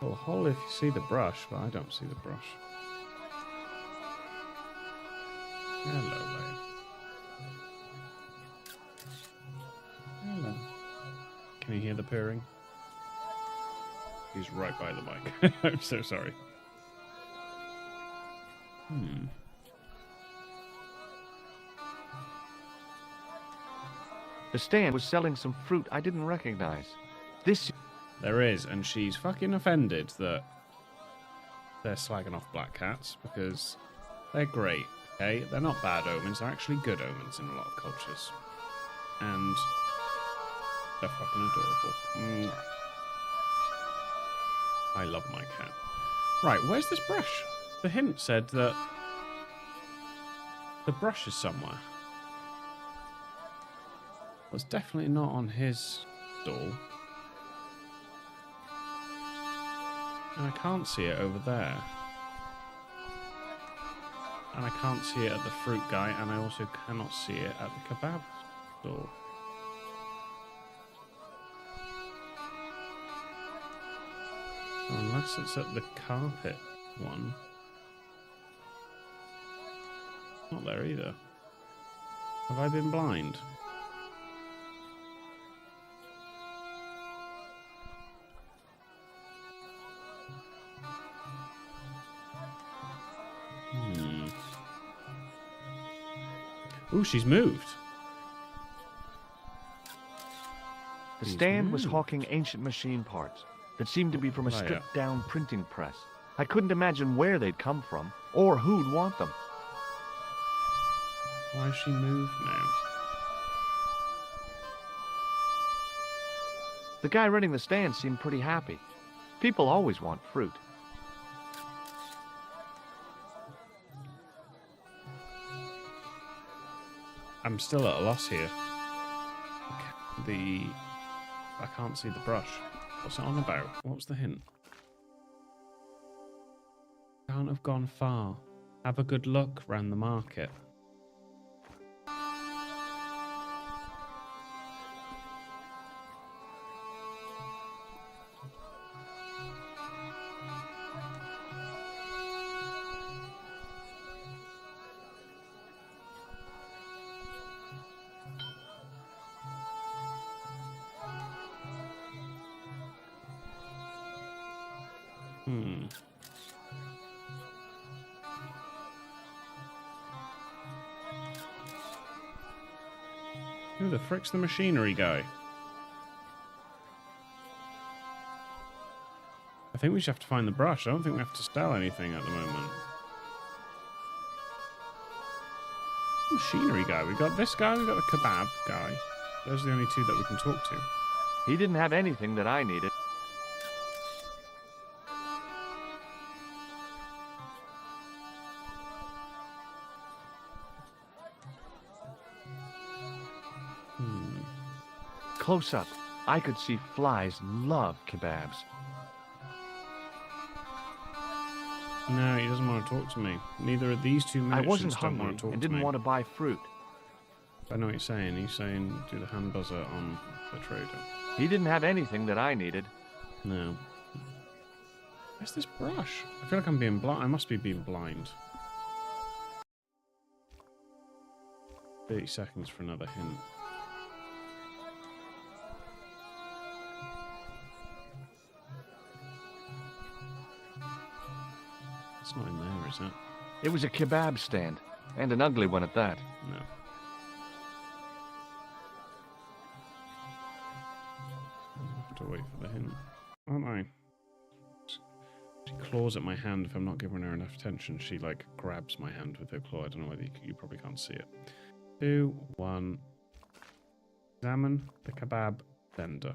Well, Holly, if you see the brush, but I don't see the brush. Hello, Leia. Hello. Can you hear the purring? He's right by the mic. I'm so sorry. The stand was selling some fruit I didn't recognize. This... There is, and she's fucking offended that they're slagging off black cats because they're great, okay? They're not bad omens, they're actually good omens in a lot of cultures. And they're fucking adorable. I love my cat. Right, where's this brush? The hint said that the brush is somewhere. Well, it's definitely not on his stall. And I can't see it over there. And I can't see it at the fruit guy, and I also cannot see it at the kebab stall. Unless it's at the carpet one. Not there either. Have I been blind? Ooh, she's moved. The stand was hawking ancient machine parts that seemed to be from a stripped-down printing press. I couldn't imagine where they'd come from, or who'd want them. Why has she moved now? The guy running the stand seemed pretty happy. People always want fruit. I'm still at a loss here. I can't see the brush. What's it on about? What was the hint? Can't have gone far. Have a good look round the market. Who the frick's the machinery guy? I think we just have to find the brush. I don't think we have to sell anything at the moment. Machinery guy. We've got this guy, we've got the kebab guy. Those are the only two that we can talk to. He didn't have anything that I needed. Close up, I could see flies love kebabs. No, he doesn't want to talk to me. Neither of these two I merchants wasn't don't hungry want to talk and to didn't me. want to buy fruit. I know what you're saying. He's saying do the hand buzzer on the trader. He didn't have anything that I needed. No. Where's this brush? I feel like I'm being blind. I must be being blind. 30 seconds for another hint. is it? It was a kebab stand, and an ugly one at that. No. I'll have to wait for the hint, aren't I? She claws at my hand if I'm not giving her enough attention. She, like, grabs my hand with her claw. I don't know whether you probably can't see it. 2, 1. Examine the kebab vendor.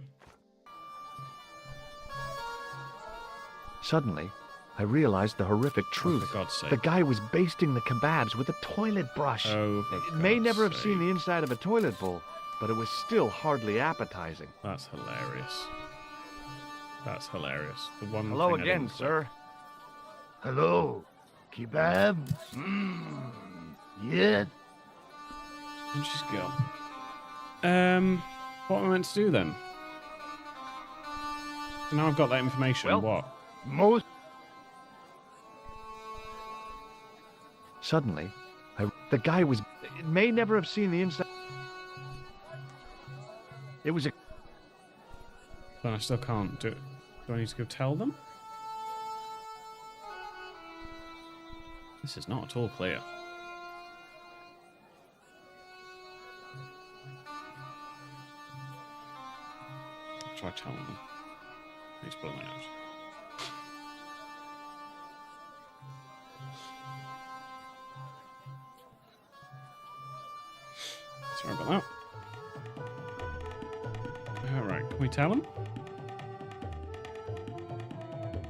Suddenly, I realized the horrific truth. For God's sake. The guy was basting the kebabs with a toilet brush. Oh, for It may God's never have sake. seen the inside of a toilet bowl, but it was still hardly appetizing. That's hilarious. That's hilarious. The one Hello thing I again, didn't click. sir. Hello, kebab? Yes? And she's gone. What am I meant to do then? So now I've got that information. Well, what? Most. Suddenly, the guy was... It may never have seen the inside... It was a... But I still can't do it. Do I need to go tell them? This is not at all clear. I'll try telling them. I need to blow my nose. Sorry about that. Alright, can we tell him?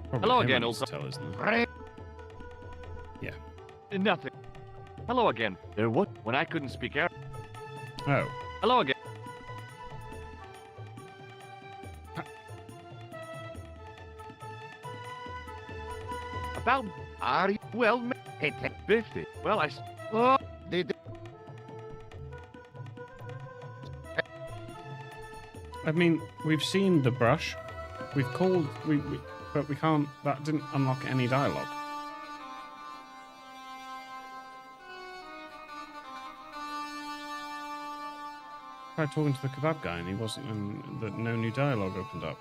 Probably Hello him again, I need to old tell, isn't it? Yeah. Nothing. Hello again. There what? When I couldn't speak Arabic. Oh. Hello again. About... Are you... Well, 50. Well, Oh, did... I mean, we've seen the brush. We've called... but we can't... That didn't unlock any dialogue. I tried talking to the kebab guy and he wasn't... And no new dialogue opened up.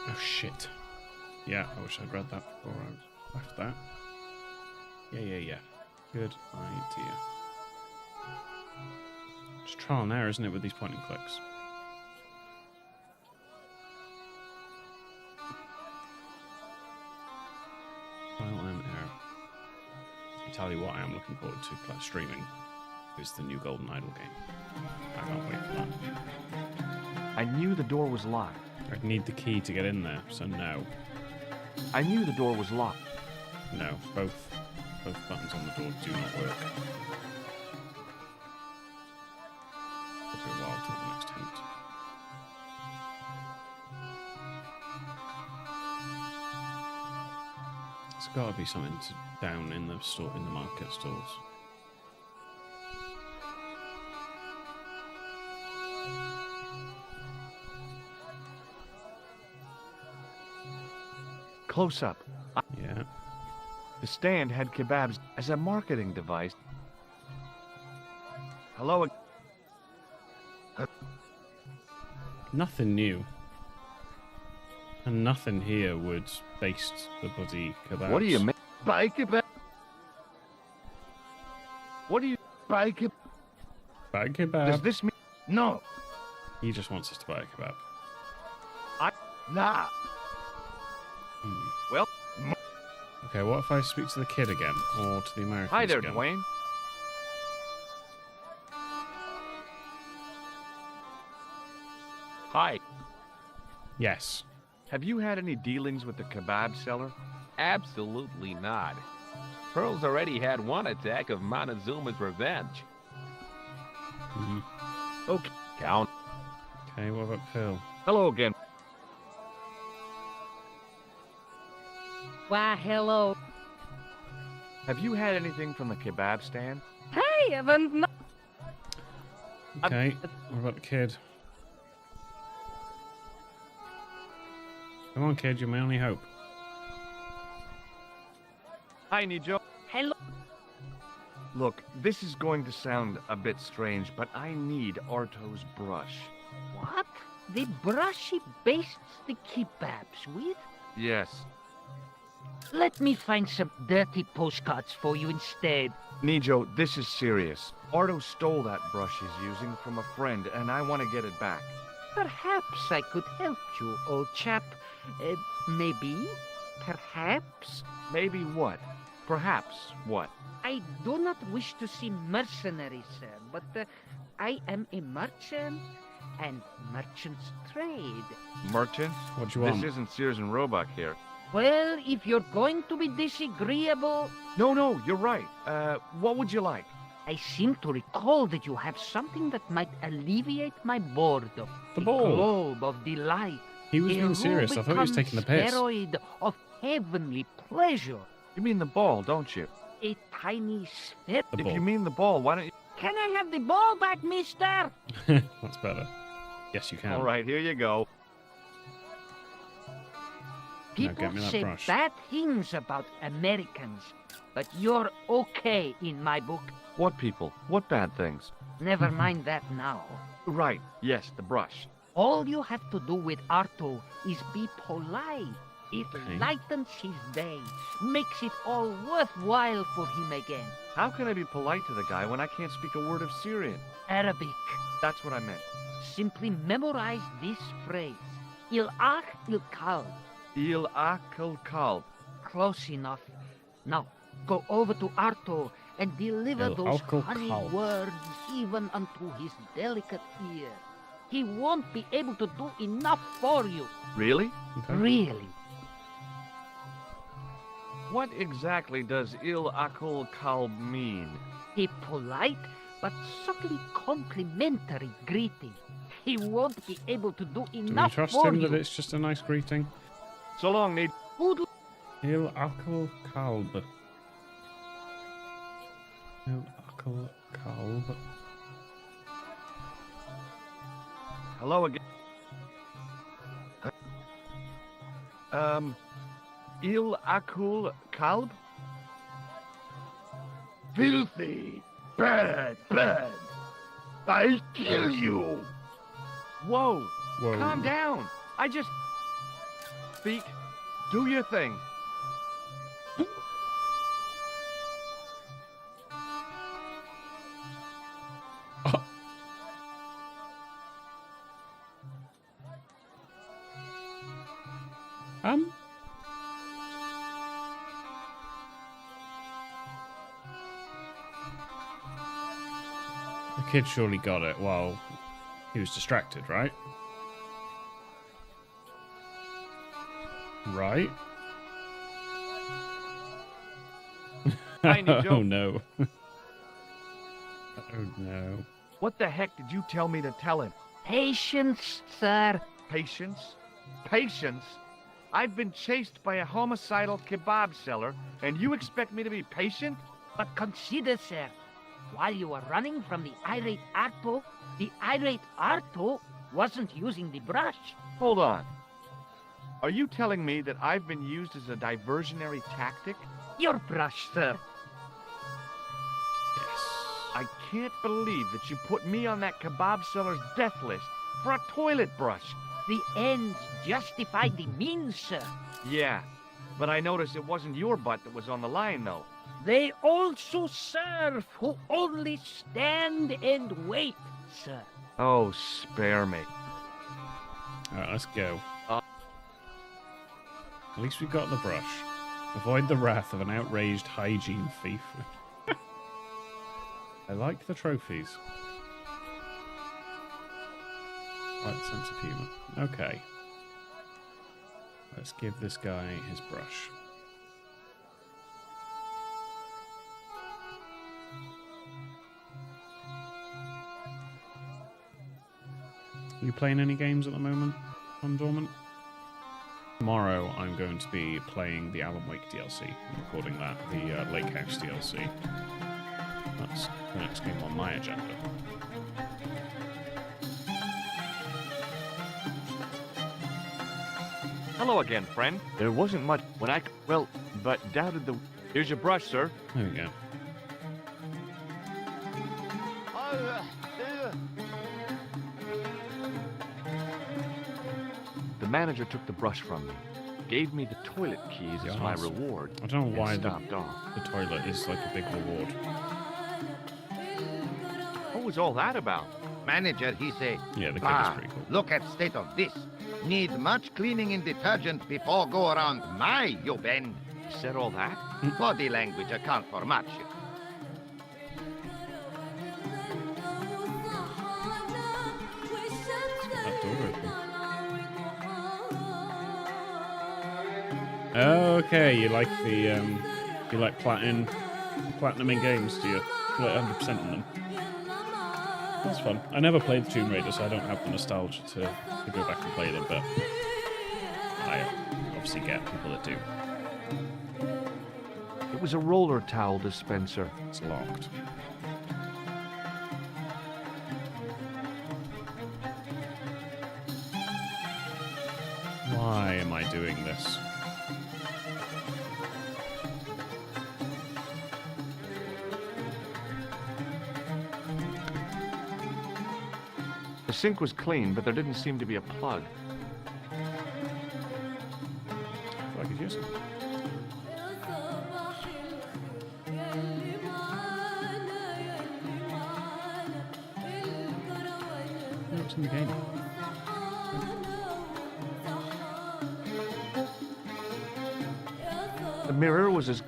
Oh, shit. Yeah, I wish I'd read that before I left that. Yeah. Good idea. It's trial and error, isn't it, with these point and clicks? Trial and error. I tell you what I am looking forward to streaming is the new Golden Idol game. I can't wait for that. I knew the door was locked. I'd need the key to get in there, so no. I knew the door was locked. No, both buttons on the door do not work. It'll be a while till the next hint. There's got to be something down in the store, in the market stalls. Close up. Yeah. The stand had kebabs as a marketing device. Hello. Nothing new. And nothing here would baste the bloody kebabs. What do you mean? Buy kebab? What do you... Buy kebab? Buy kebab. Does this mean... No. He just wants us to buy a kebab. Nah. Well... Okay, what if I speak to the kid again? Or to the Americans Hi there, again? Dwayne. Hi. Yes. Have you had any dealings with the kebab seller? Absolutely not. Pearl's already had one attack of Montezuma's revenge. Okay. Count. Okay, what about Phil? Hello again. Why, hello. Have you had anything from the kebab stand? Hey, Evans, no. Okay, what about the kid? Come on, kid, you're my only hope. Hi, Nijo. Hello. Look, this is going to sound a bit strange, but I need Arto's brush. What? The brush he bastes the kebabs with? Yes. Let me find some dirty postcards for you instead. Nijo, this is serious. Arto stole that brush he's using from a friend, and I want to get it back. Perhaps I could help you, old chap. Maybe? Perhaps? Maybe what? Perhaps what? I do not wish to seem mercenary, sir, but I am a merchant, and merchants trade. Merchants? What do you want? This isn't Sears and Roebuck here. Well, if you're going to be disagreeable... No, you're right. What would you like? I seem to recall that you have something that might alleviate my boredom. The ball. Globe of delight. He was A being serious. I thought he was Rubicon taking the piss. Spheroid of heavenly pleasure. You mean the ball, don't you? A tiny sphere. The If ball. you mean the ball, why don't you... Can I have the ball back, mister? That's better. Yes, you can. All right, here you go. People get me that say brush. bad things about Americans, but you're okay in my book. What people? What bad things? Never mind that now. Right, yes, the brush. All you have to do with Arto is be polite. It Okay. lightens his day, makes it all worthwhile for him again. How can I be polite to the guy when I can't speak a word of Syrian? Arabic. That's what I meant. Simply memorize this phrase. Il-ach il-kal. Il akal kalb. Close enough. Now, go over to Arto and deliver those Il-akal honey kalb. words even unto his delicate ear. He won't be able to do enough for you. Really? Okay. Really. What exactly does il akal kalb mean? A polite but subtly complimentary greeting. He won't be able to do Do we enough trust for him you. that it's just a nice greeting? So long, Need. Good Il akal kalb. Il akal kalb. Hello again. Il akul kalb? Filthy, bad, bad. I'll kill you. Whoa! Whoa. Calm down! I just... Speak. Do your thing. Um. The kid surely got it while he was distracted, right? Right? I need Oh you. no. Oh no. What the heck did you tell me to tell him? patience, sir. Patience? Patience? I've been chased by a homicidal kebab seller, and you expect me to be patient? But consider, sir, while you were running from the irate Arto wasn't using the brush. Hold on. Are you telling me that I've been used as a diversionary tactic? Your brush, sir. Yes. I can't believe that you put me on that kebab seller's death list for a toilet brush. The ends justify the means, sir. Yeah, but I noticed it wasn't your butt that was on the line, though. They also serve who only stand and wait, sir. Oh, spare me. Alright, let's go. At least we got the brush. Avoid the wrath of an outraged hygiene thief. I like the trophies. I like the sense of humour. Okay. Let's give this guy his brush. Are you playing any games at the moment on Dormant? Tomorrow I'm going to be playing the Alan Wake DLC. I'm recording that, the Lake House DLC. That's the next game on my agenda. Hello again, friend. There wasn't much when I... Well, but doubted the... Here's your brush, sir. There we go. The manager took the brush from me, gave me the toilet keys as my Yes. reward, I don't know why and stopped off. the toilet is like a big reward. What was all that about? Manager, he say, Yeah, the kid is "Bah, pretty cool. look at state of this. Need much cleaning and detergent before go around my you bend." You said all that? Body language account for much. That door open. Okay, you like the you like platinum in games, do you? You like 100% in them. That's fun. I never played Tomb Raider, so I don't have the nostalgia to go back and play them, but I obviously get people that do. It was a roller towel dispenser. It's locked. Why am I doing this? The sink was clean, but there didn't seem to be a plug. If I could use it. No, it's in the game. The mirror was as...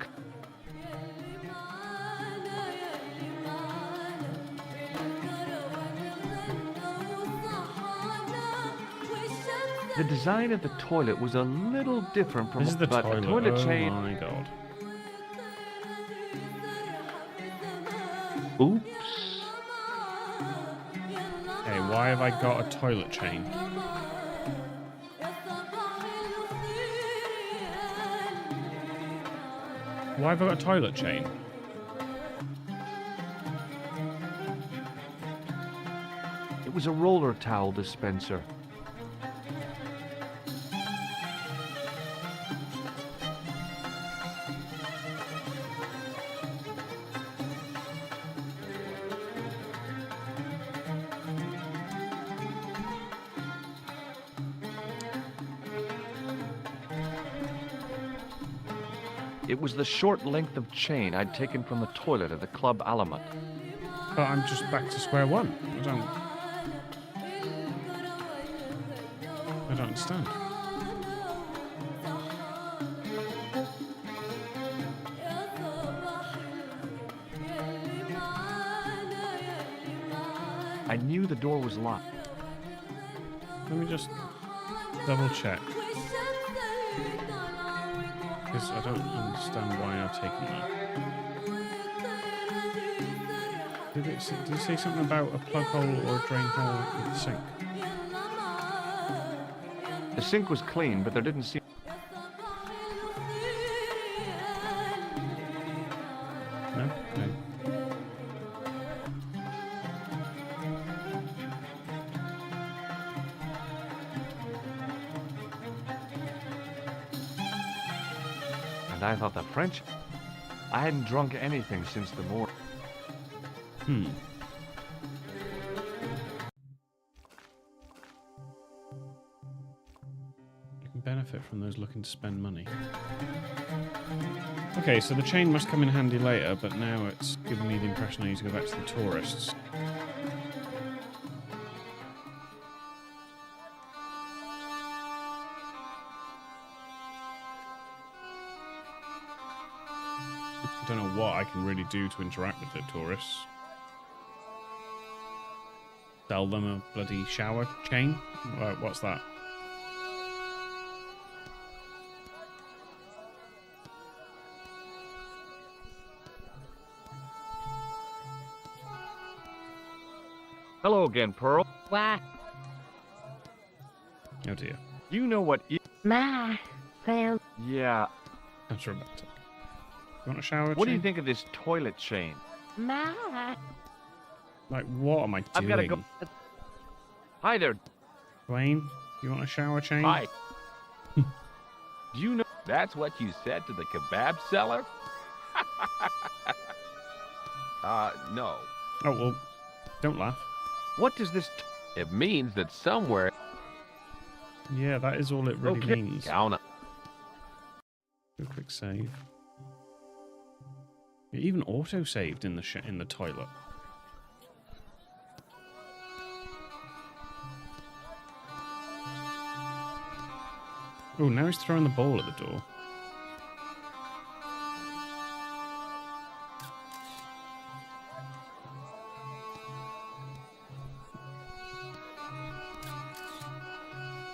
The design of the toilet was a little different from This is the but toilet. a toilet Oh chain. my god. Oops. Hey, why have I got a toilet chain? Why have I got a toilet chain? It was a roller towel dispenser. It was the short length of chain I'd taken from the toilet at the Club Alamut. But I'm just back to square one. I don't understand. I knew the door was locked. Let me just double check. Because I don't understand why I've taken that. Did it say something about a plug hole or a drain hole in the sink? The sink was clean, but there didn't seem... No? No. And I thought the French... I hadn't drunk anything since the morning. You can benefit from those looking to spend money. Okay, so the chain must come in handy later, but now it's giving me the impression I need to go back to the tourists. I don't know what I can really do to interact with the tourists. Sell them a bloody shower chain? What's that? Hello again, Pearl. Why, Oh dear. You know what... my sound. Yeah. That's Rebecca. You want a shower What do you chain? think of this toilet chain? My. Like, what am I doing? I've got to go... Hi there. Dwayne, you want a shower chain? Hi. Do you know... That's what you said to the kebab seller? No. Oh, well, don't laugh. What does this... It means that somewhere... Yeah, that is all it really Okay. means. Counter. Do a quick save. It even auto-saved in the toilet. Oh, now he's throwing the ball at the door.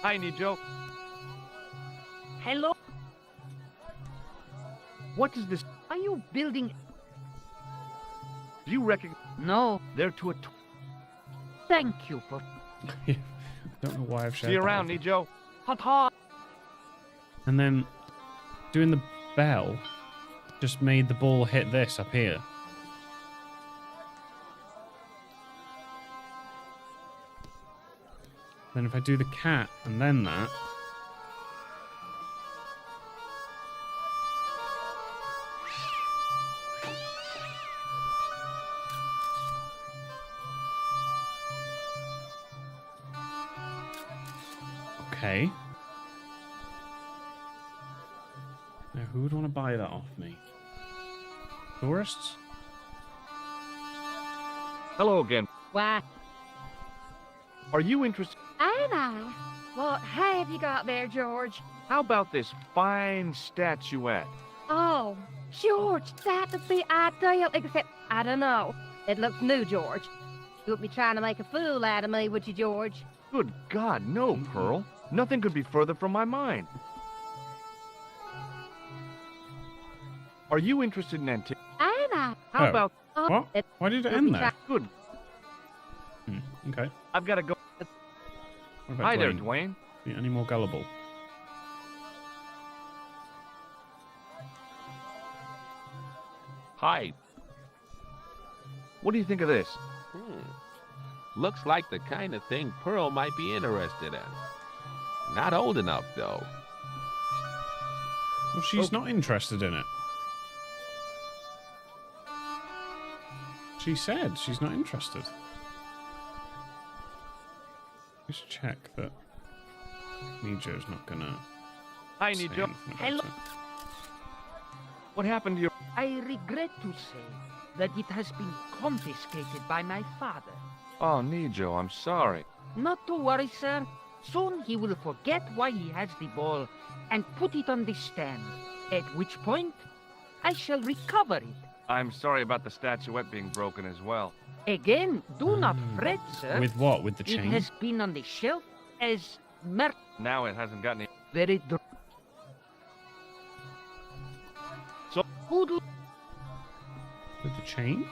Hi, Nijo. Hello? What is this? Are you building? Do you recognize? No. They're to a. Thank you for. I don't know why I've shared See you that around, with Nijo. Hot hot. And then doing the bell just made the ball hit this up here. Then if I do the cat and then that. Okay. Now, who would want to buy that off me? Tourists? Hello again. Why, Are you interested? ain't I? What have you got there, George? How about this fine statuette? Oh, George, that would be ideal, except, I don't know. It looks new, George. You would be trying to make a fool out of me, would you, George? Good God, no, Pearl. Nothing could be further from my mind. Are you interested in antiques? Ain't I? How Oh. about? Oh, What? it Why did it would end be there? Good. Okay. I've got to go. What about Hi there, Dwayne? Dwayne. Are you any more gullible? Hi. What do you think of this? Looks like the kind of thing Pearl might be interested in. Not old enough, though. Well, she's not interested in it. She said she's not interested. Just check that Nijo's not gonna. Hi, say Nijo. anything about Hello. it. What happened to your? I regret to say that it has been confiscated by my father. Oh, Nijo, I'm sorry. Not to worry, sir. Soon he will forget why he has the ball and put it on the stand. At which point, I shall recover it. I'm sorry about the statuette being broken as well. Again, do not fret, sir. With what? With the It chain? has been on the shelf as Now it hasn't got any. very So, good. With the chain?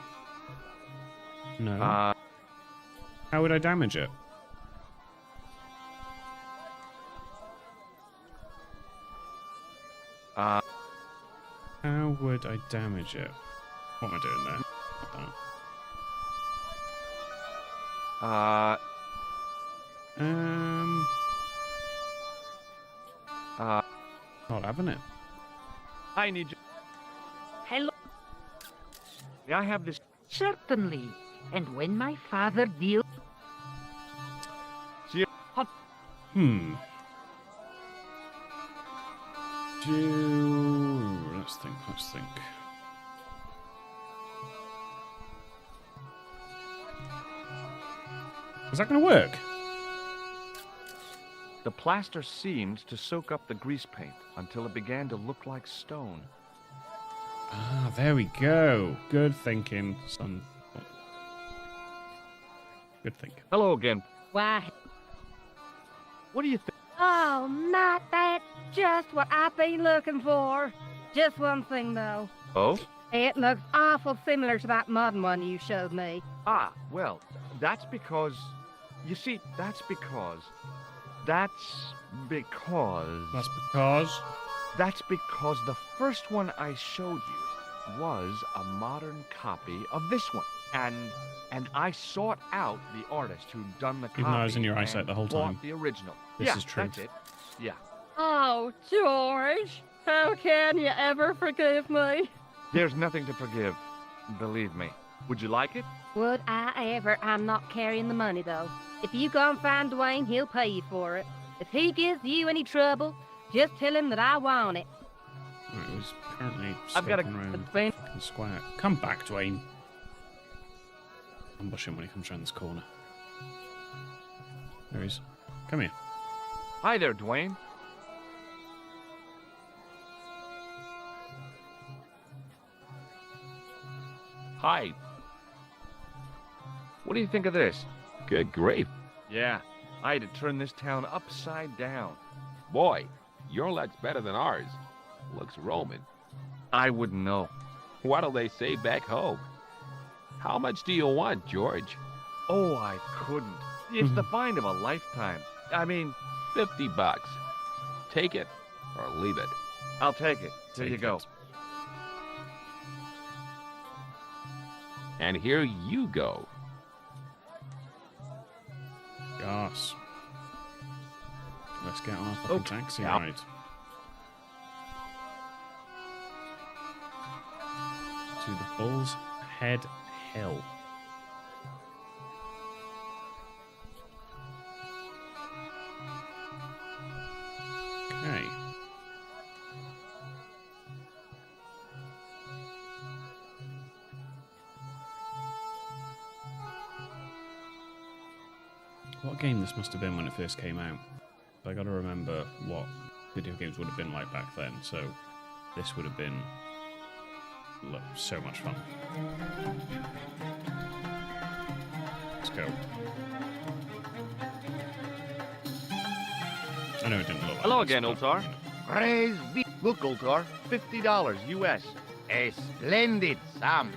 No. uh, How would I damage it? uh, How would I damage it? What am I doing there? That. uh, Not having it. hi, Nijo. Hello. May I have this? Certainly. And when my father deals... Hmm. Let's think. Is that going to work? The plaster seemed to soak up the grease paint until it began to look like stone. Ah, there we go. Good thinking, son. Good thinking. Hello again. Why? What do you think? Oh, not that. Just what I've been looking for. Just one thing, though. Oh? It looks awful similar to that modern one you showed me. Ah, well, that's because... You see, that's because... That's because the first one I showed you was a modern copy of this one. And I sought out the artist who'd done the copy. Even though I was in your and eyesight the whole bought time. the original. This Yeah, is true. That's it. Yeah. Oh, George. How can you ever forgive me? There's nothing to forgive. Believe me. Would you like it? Would I ever? I'm not carrying the money, though. If you go and find Dwayne, he'll pay you for it. If he gives you any trouble, just tell him that I want it. Right, he's currently I've got a scoping around vein. fucking square. Come back, Dwayne. Ambush him when he comes around this corner. There he is. Come here. Hi there, Dwayne. Hi. What do you think of this? Good grief. Yeah, I had to turn this town upside down. Boy, your luck's better than ours. Looks Roman. I wouldn't know. What'll they say back home? How much do you want, George? Oh, I couldn't. It's the find of a lifetime. I mean, $50. Take it or leave it. I'll take it. Here you Take go. it. And here you go. Yes. Let's get on our fucking Okay. taxi Yeah. ride. To the Bull's Head Hill. Okay. What game this must have been when it first came out? I gotta remember what video games would have been like back then, so this would have been so much fun. Let's go. I know it didn't look like Hello this, again, but, Ultar. you know. Praise be. Look, Ultar, $50 US. A splendid sum.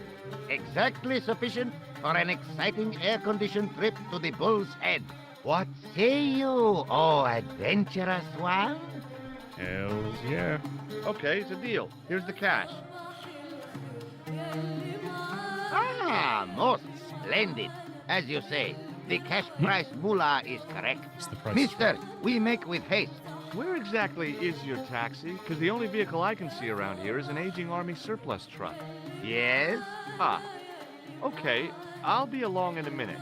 Exactly sufficient for an exciting air-conditioned trip to the Bull's Head. What say you, oh adventurous one? Hells yeah. Okay, it's a deal. Here's the cash. Ah, most splendid. As you say, the cash price moolah is correct. It's the price. Mister, we make with haste. Where exactly is your taxi? Because the only vehicle I can see around here is an aging Army surplus truck. Yes? Ah, okay. I'll be along in a minute.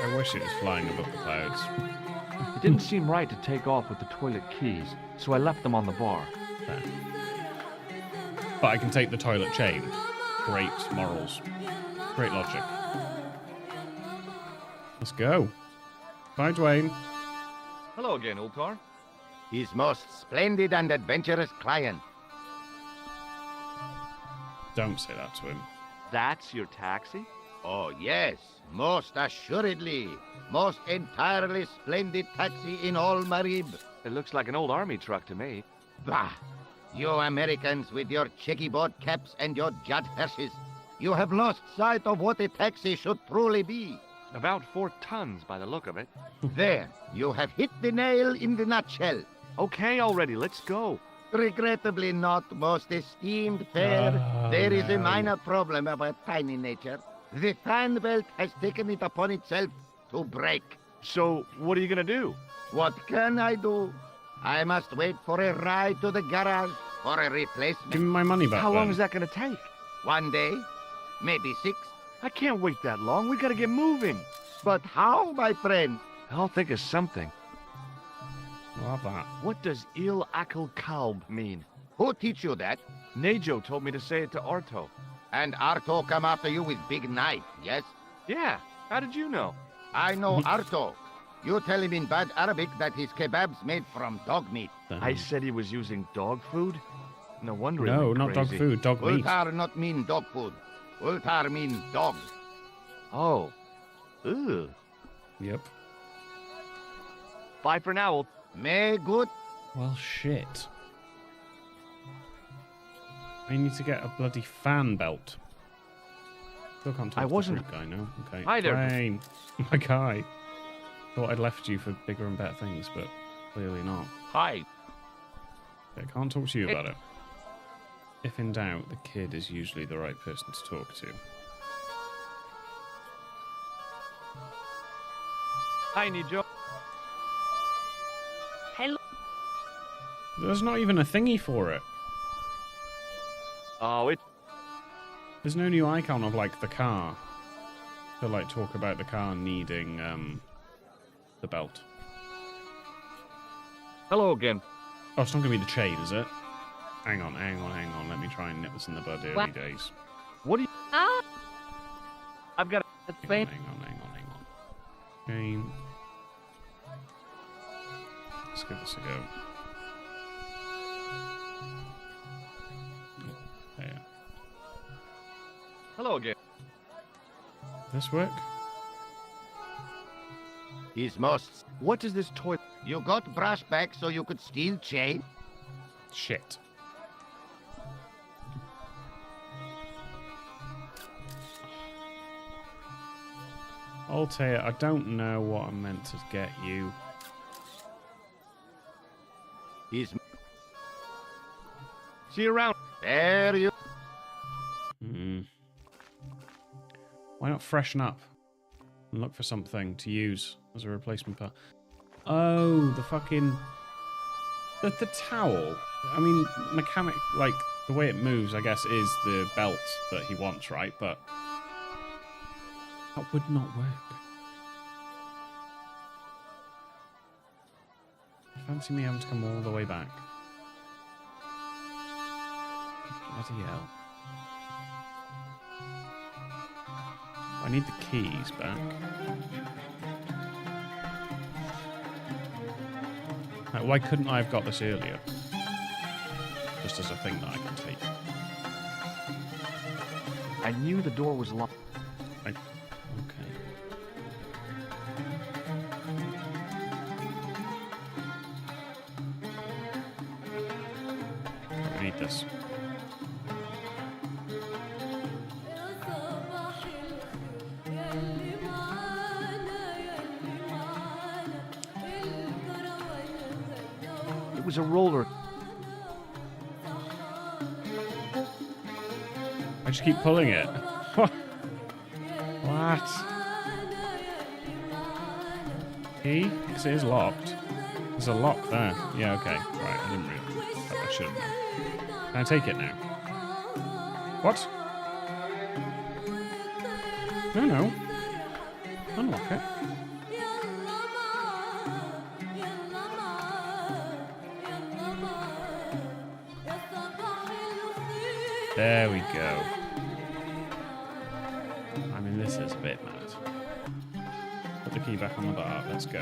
I wish it was flying above the clouds. It didn't seem right to take off with the toilet keys, so I left them on the bar. Fair. But I can take the toilet chain. Great morals. Great logic. Let's go. Bye, Dwayne. Hello again, Ultar. His most splendid and adventurous client. Don't say that to him. That's your taxi? Oh, yes, most assuredly. Most entirely splendid taxi in all Marib. It looks like an old Army truck to me. Bah! You Americans with your checkerboard caps and your Judd Hershes. You have lost sight of what a taxi should truly be. About 4 tons by the look of it. There, you have hit the nail in the nutshell. Okay already, let's go. Regrettably not, most esteemed fair. Oh, There is a no. minor problem of a tiny nature. The fan belt has taken it upon itself to break. So, what are you gonna do? What can I do? I must wait for a ride to the garage for a Give replacement. me my money back. How long then. is that gonna take? 1 day, maybe 6. I can't wait that long. We gotta get moving. But how, my friend? I'll think of something. I'll have that. What does Il Akal Kalb mean? Who teach you that? Nejo told me to say it to Arto. And Arto come after you with big knife, yes? Yeah, how did you know? I know Arto. You tell him in bad Arabic that his kebab's made from dog meat. I said he was using dog food? No wonder he No, went not dog crazy. food, dog meat. Ultar not mean dog food. Ultar mean dog. Oh. Ugh. Yep. Bye for now. May good. Well, shit. I need to get a bloody fan belt. Still can't talk I to the wasn't- fruit guy now. Okay. Hi there. Dwayne. My guy. Thought I'd left you for bigger and better things, but clearly not. Hi. I can't talk to you about it. If in doubt, the kid is usually the right person to talk to. Hi, Nejo. Hello. There's not even a thingy for it. Oh, There's no new icon of, like, the car. to like talk about the car needing the belt. Hello again. Oh, it's not gonna be the chain, is it? Hang on. Let me try and nip this in the bud early days. What do you... Ah! I've got That's Hang fine. on. Chain. Let's give this a go. There. Hello again. This work? His most. What does this toy... You got brush back so you could steal chain? Shit. Altair, I don't know what I meant to get you. His. See you around. There you. Why not freshen up and look for something to use as a replacement part? Oh, the fucking... The towel. I mean, mechanic, like, the way it moves, I guess, is the belt that he wants, right? But that would not work. Fancy me having to come all the way back. Bloody hell. I need the keys back. Like, why couldn't I have got this earlier? Just as a thing that I can take. I knew the door was locked. Okay. I need this. It was a roller. I just keep pulling it. What? Key? Because it is locked. There's a lock there. Yeah, okay. Right, I didn't really... I should have known. Can I take it now? What? No. Unlock it. There we go. I mean, this is a bit mad. Put the key back on the bar. Let's go.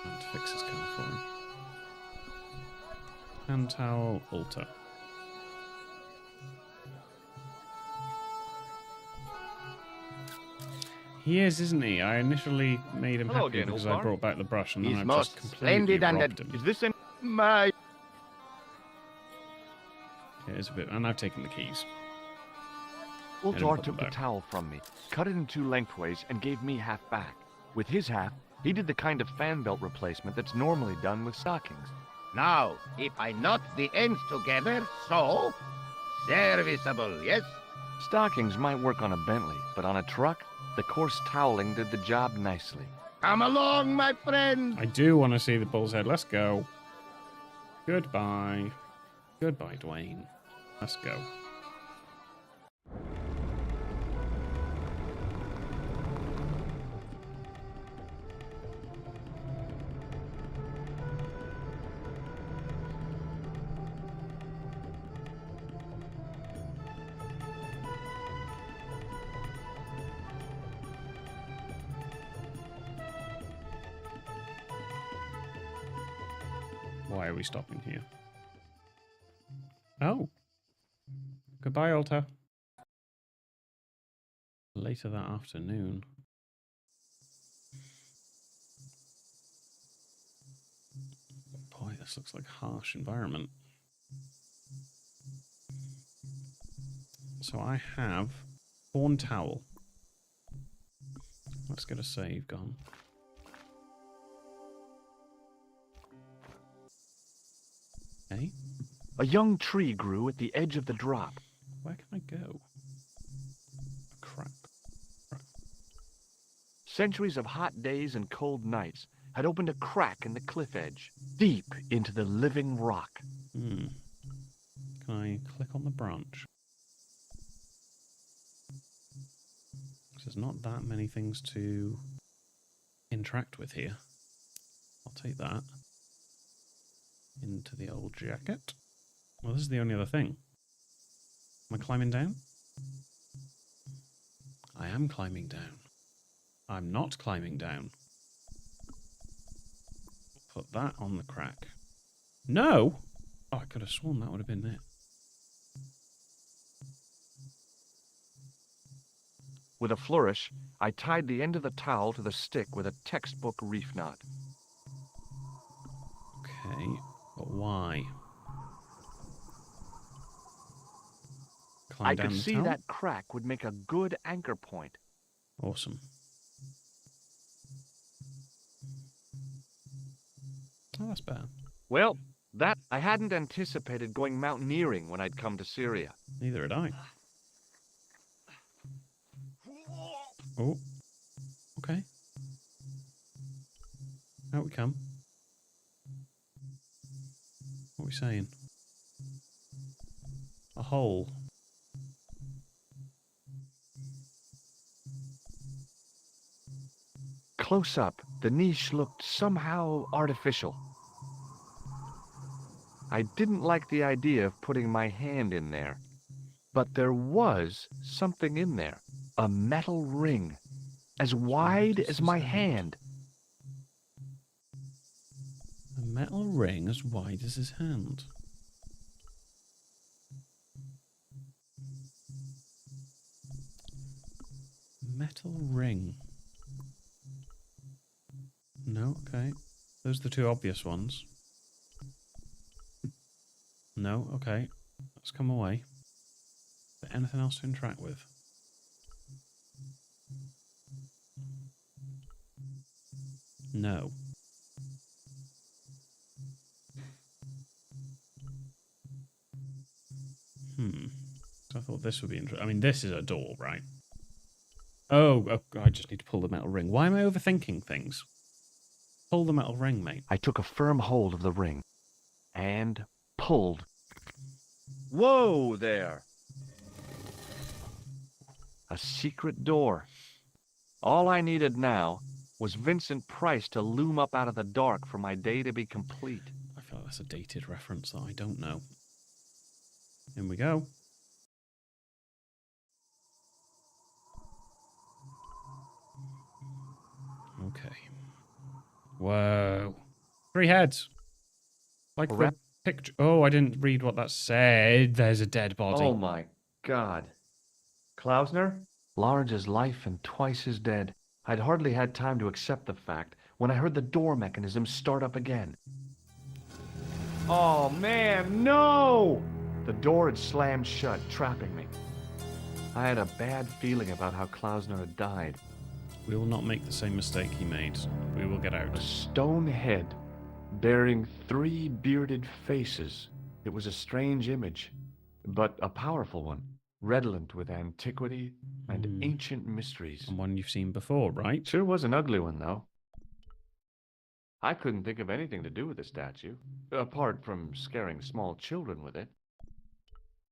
And fix his car for him. Hand towel, altar. He is, isn't he? I initially made him Hello happy again, because old I bar. brought back the brush, and He's then I've most just completely splendid and robbed him. Is this in... My. It is a bit, and I've taken the keys. Ultar put them took the back. towel from me, cut it in two lengthways, and gave me half back. With his half, he did the kind of fan belt replacement that's normally done with stockings. Now, if I knot the ends together, so. Serviceable, yes? Stockings might work on a Bentley, but on a truck, the coarse toweling did the job nicely. Come along, my friend. I do want to see the bull's head. Let's go. Goodbye. Goodbye, Dwayne. Let's go. Why are we stopping here? Oh. Goodbye, Alta. Later that afternoon. Boy, this looks like a harsh environment. So I have Horn Towel. Let's get a save gone. Okay. A young tree grew at the edge of the drop. Where can I go? Centuries of hot days and cold nights had opened a crack in the cliff edge, deep into the living rock. Hmm. Can I click on the branch? There's not that many things to interact with here. I'll take that. Into the old jacket. Well, this is the only other thing. Am I climbing down? I am climbing down. I'm not climbing down. Put that on the crack. No! Oh, I could have sworn that would have been it. With a flourish, I tied the end of the towel to the stick with a textbook reef knot. Okay, but why? Climb I down could the see towel? that crack would make a good anchor point. Awesome. Oh, that's better. Well, that I hadn't anticipated going mountaineering when I'd come to Syria. Neither had I. Oh. Okay. Out we come. What are we saying? A hole. Close up, the niche looked somehow artificial. I didn't like the idea of putting my hand in there. But there was something in there. A metal ring, as wide as my hand. A metal ring as wide as his hand. Metal ring. No, okay. Those are the two obvious ones. No, okay. Let's come away. Is there anything else to interact with? No. So I thought this would be interesting. I mean, this is a door, right? Oh, I just need to pull the metal ring. Why am I overthinking things? Pull the metal ring, mate. I took a firm hold of the ring and pulled. Whoa there! A secret door. All I needed now was Vincent Price to loom up out of the dark for my day to be complete. I feel like that's a dated reference that I don't know. In we go. Okay. Whoa. 3 heads. Like the picture. Oh, I didn't read what that said. There's a dead body. Oh my God. Klausner? Large as life and twice as dead. I'd hardly had time to accept the fact when I heard the door mechanism start up again. Oh man, no! The door had slammed shut, trapping me. I had a bad feeling about how Klausner had died. We will not make the same mistake he made. We will get out. A stone head bearing 3 bearded faces. It was a strange image, but a powerful one, redolent with antiquity and ancient mysteries. And one you've seen before, right? Sure was an ugly one, though. I couldn't think of anything to do with the statue, apart from scaring small children with it.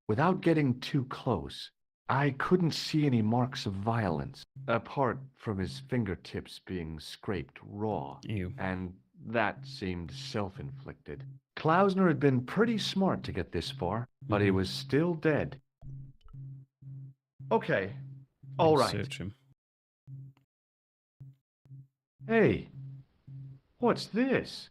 Without getting too close, I couldn't see any marks of violence, apart from his fingertips being scraped raw. Ew. And that seemed self-inflicted. Klausner had been pretty smart to get this far, but he was still dead. Okay, all right. Search him. Hey, what's this?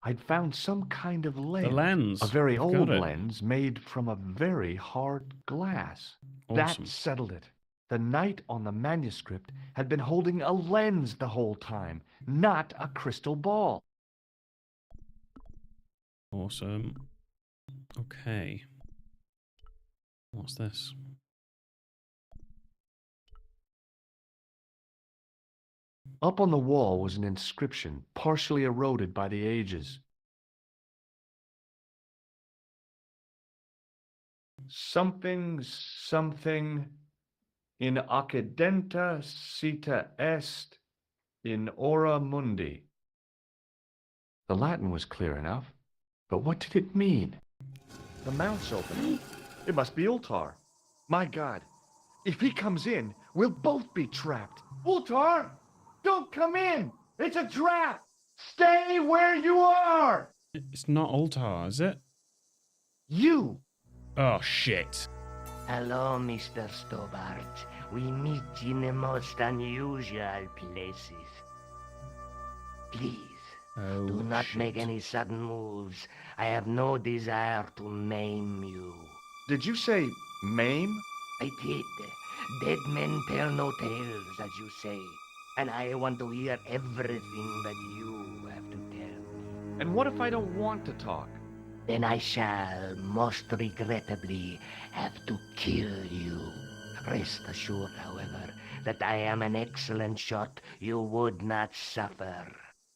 I'd found some kind of lens. The lens. A very I've old got it. lens made from a very hard glass. Awesome. That settled it. The knight on the manuscript had been holding a lens the whole time, not a crystal ball. Awesome. Okay. What's this? Up on the wall was an inscription, partially eroded by the ages. Something In accidenta cita est in ora mundi. The Latin was clear enough, but what did it mean? The mouth's open. It must be Ultar. My God, if he comes in, we'll both be trapped. Ultar, don't come in. It's a trap. Stay where you are. It's not Altar, is it? You. Oh, shit. Hello, Mr. Stobart. We meet in the most unusual places. Please, Oh, do not shit. make any sudden moves. I have no desire to maim you. Did you say maim? I did. Dead men tell no tales, as you say. And I want to hear everything that you have to tell me. And what if I don't want to talk? Then I shall, most regrettably, have to kill you. Rest assured, however, that I am an excellent shot you would not suffer.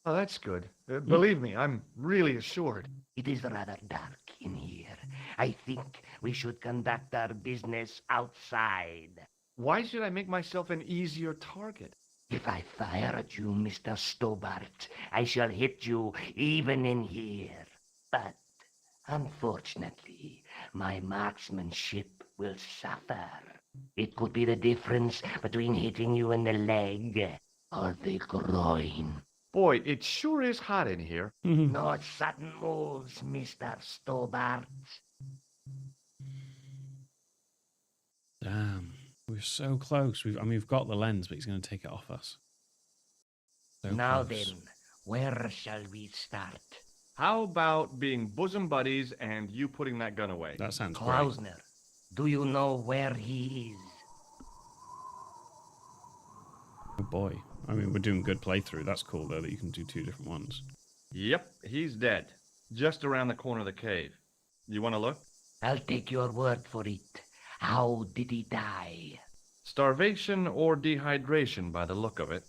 Oh, that's good. Believe me, I'm really assured. It is rather dark in here. I think we should conduct our business outside. Why should I make myself an easier target? If I fire at you, Mr. Stobart, I shall hit you even in here. But, unfortunately, my marksmanship will suffer. It could be the difference between hitting you in the leg or the groin. Boy, it sure is hot in here. No sudden moves, Mr. Stobart. Damn. We're so close. We've got the lens, but he's going to take it off us. So Now close. then, where shall we start? How about being bosom buddies and you putting that gun away? That sounds great. Klausner, do you know where he is? Oh boy. I mean, we're doing good playthrough. That's cool, though, that you can do 2 different ones. Yep, he's dead. Just around the corner of the cave. You want to look? I'll take your word for it. How did he die? Starvation or dehydration by the look of it.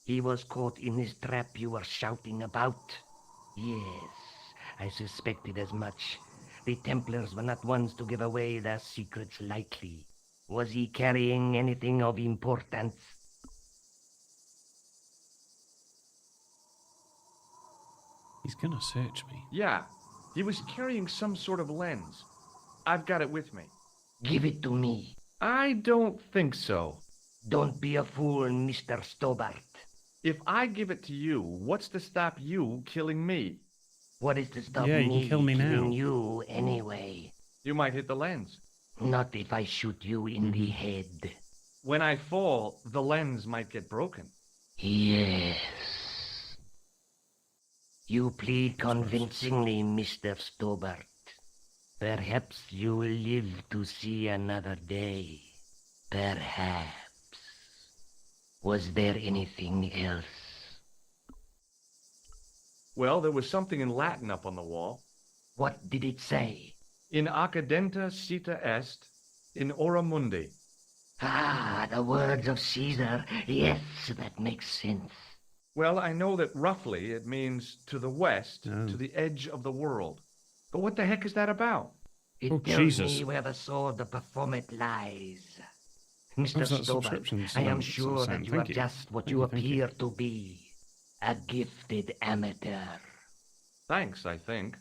He was caught in this trap you were shouting about? Yes, I suspected as much. The Templars were not ones to give away their secrets lightly. Was he carrying anything of importance? He's going to search me. Yeah, he was carrying some sort of lens. I've got it with me. Give it to me. I don't think so. Don't be a fool, Mr. Stobart. If I give it to you, what's to stop you killing me? What is to stop Yeah, you me can kill me killing now. you anyway? You might hit the lens. Not if I shoot you in the head. When I fall, the lens might get broken. Yes. You plead convincingly, Mr. Stobart. Perhaps you will live to see another day. Perhaps. Was there anything else? Well, there was something in Latin up on the wall. What did it say? In accidenta cita est, in ora mundi. Ah, the words of Caesar. Yes, that makes sense. Well, I know that roughly it means to the west, Oh. to the edge of the world. But what the heck is that about? It Oh, tells Jesus. me where the sword of Baphomet lies. Mr. How's that Stobart, subscription I am sound- sure that sound? you Thank are you. just what Thank you you, thank you. appear to be. A gifted amateur. Thanks, I think.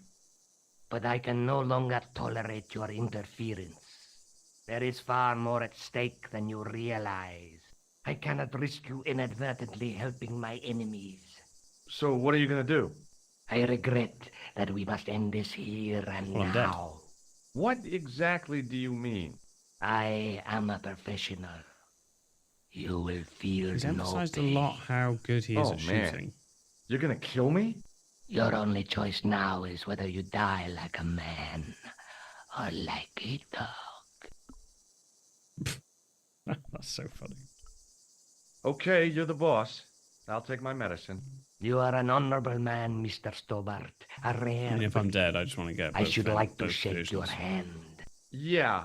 But I can no longer tolerate your interference. There is far more at stake than you realize. I cannot risk you inadvertently helping my enemies. So what are you going to do? I regret that we must end this here and Well, I'm dead. now. What exactly do you mean? I am a professional. You will feel He's no emphasized a pain. lot how good he is Oh, at man. shooting. You're going to kill me? Your only choice now is whether you die like a man or like a dog. That's so funny. Okay, you're the boss. I'll take my medicine. You are an honorable man, Mr. Stobart. A rare. And if I'm dead, I just want to get I both should them- like to both shake your versions. hand. Yeah.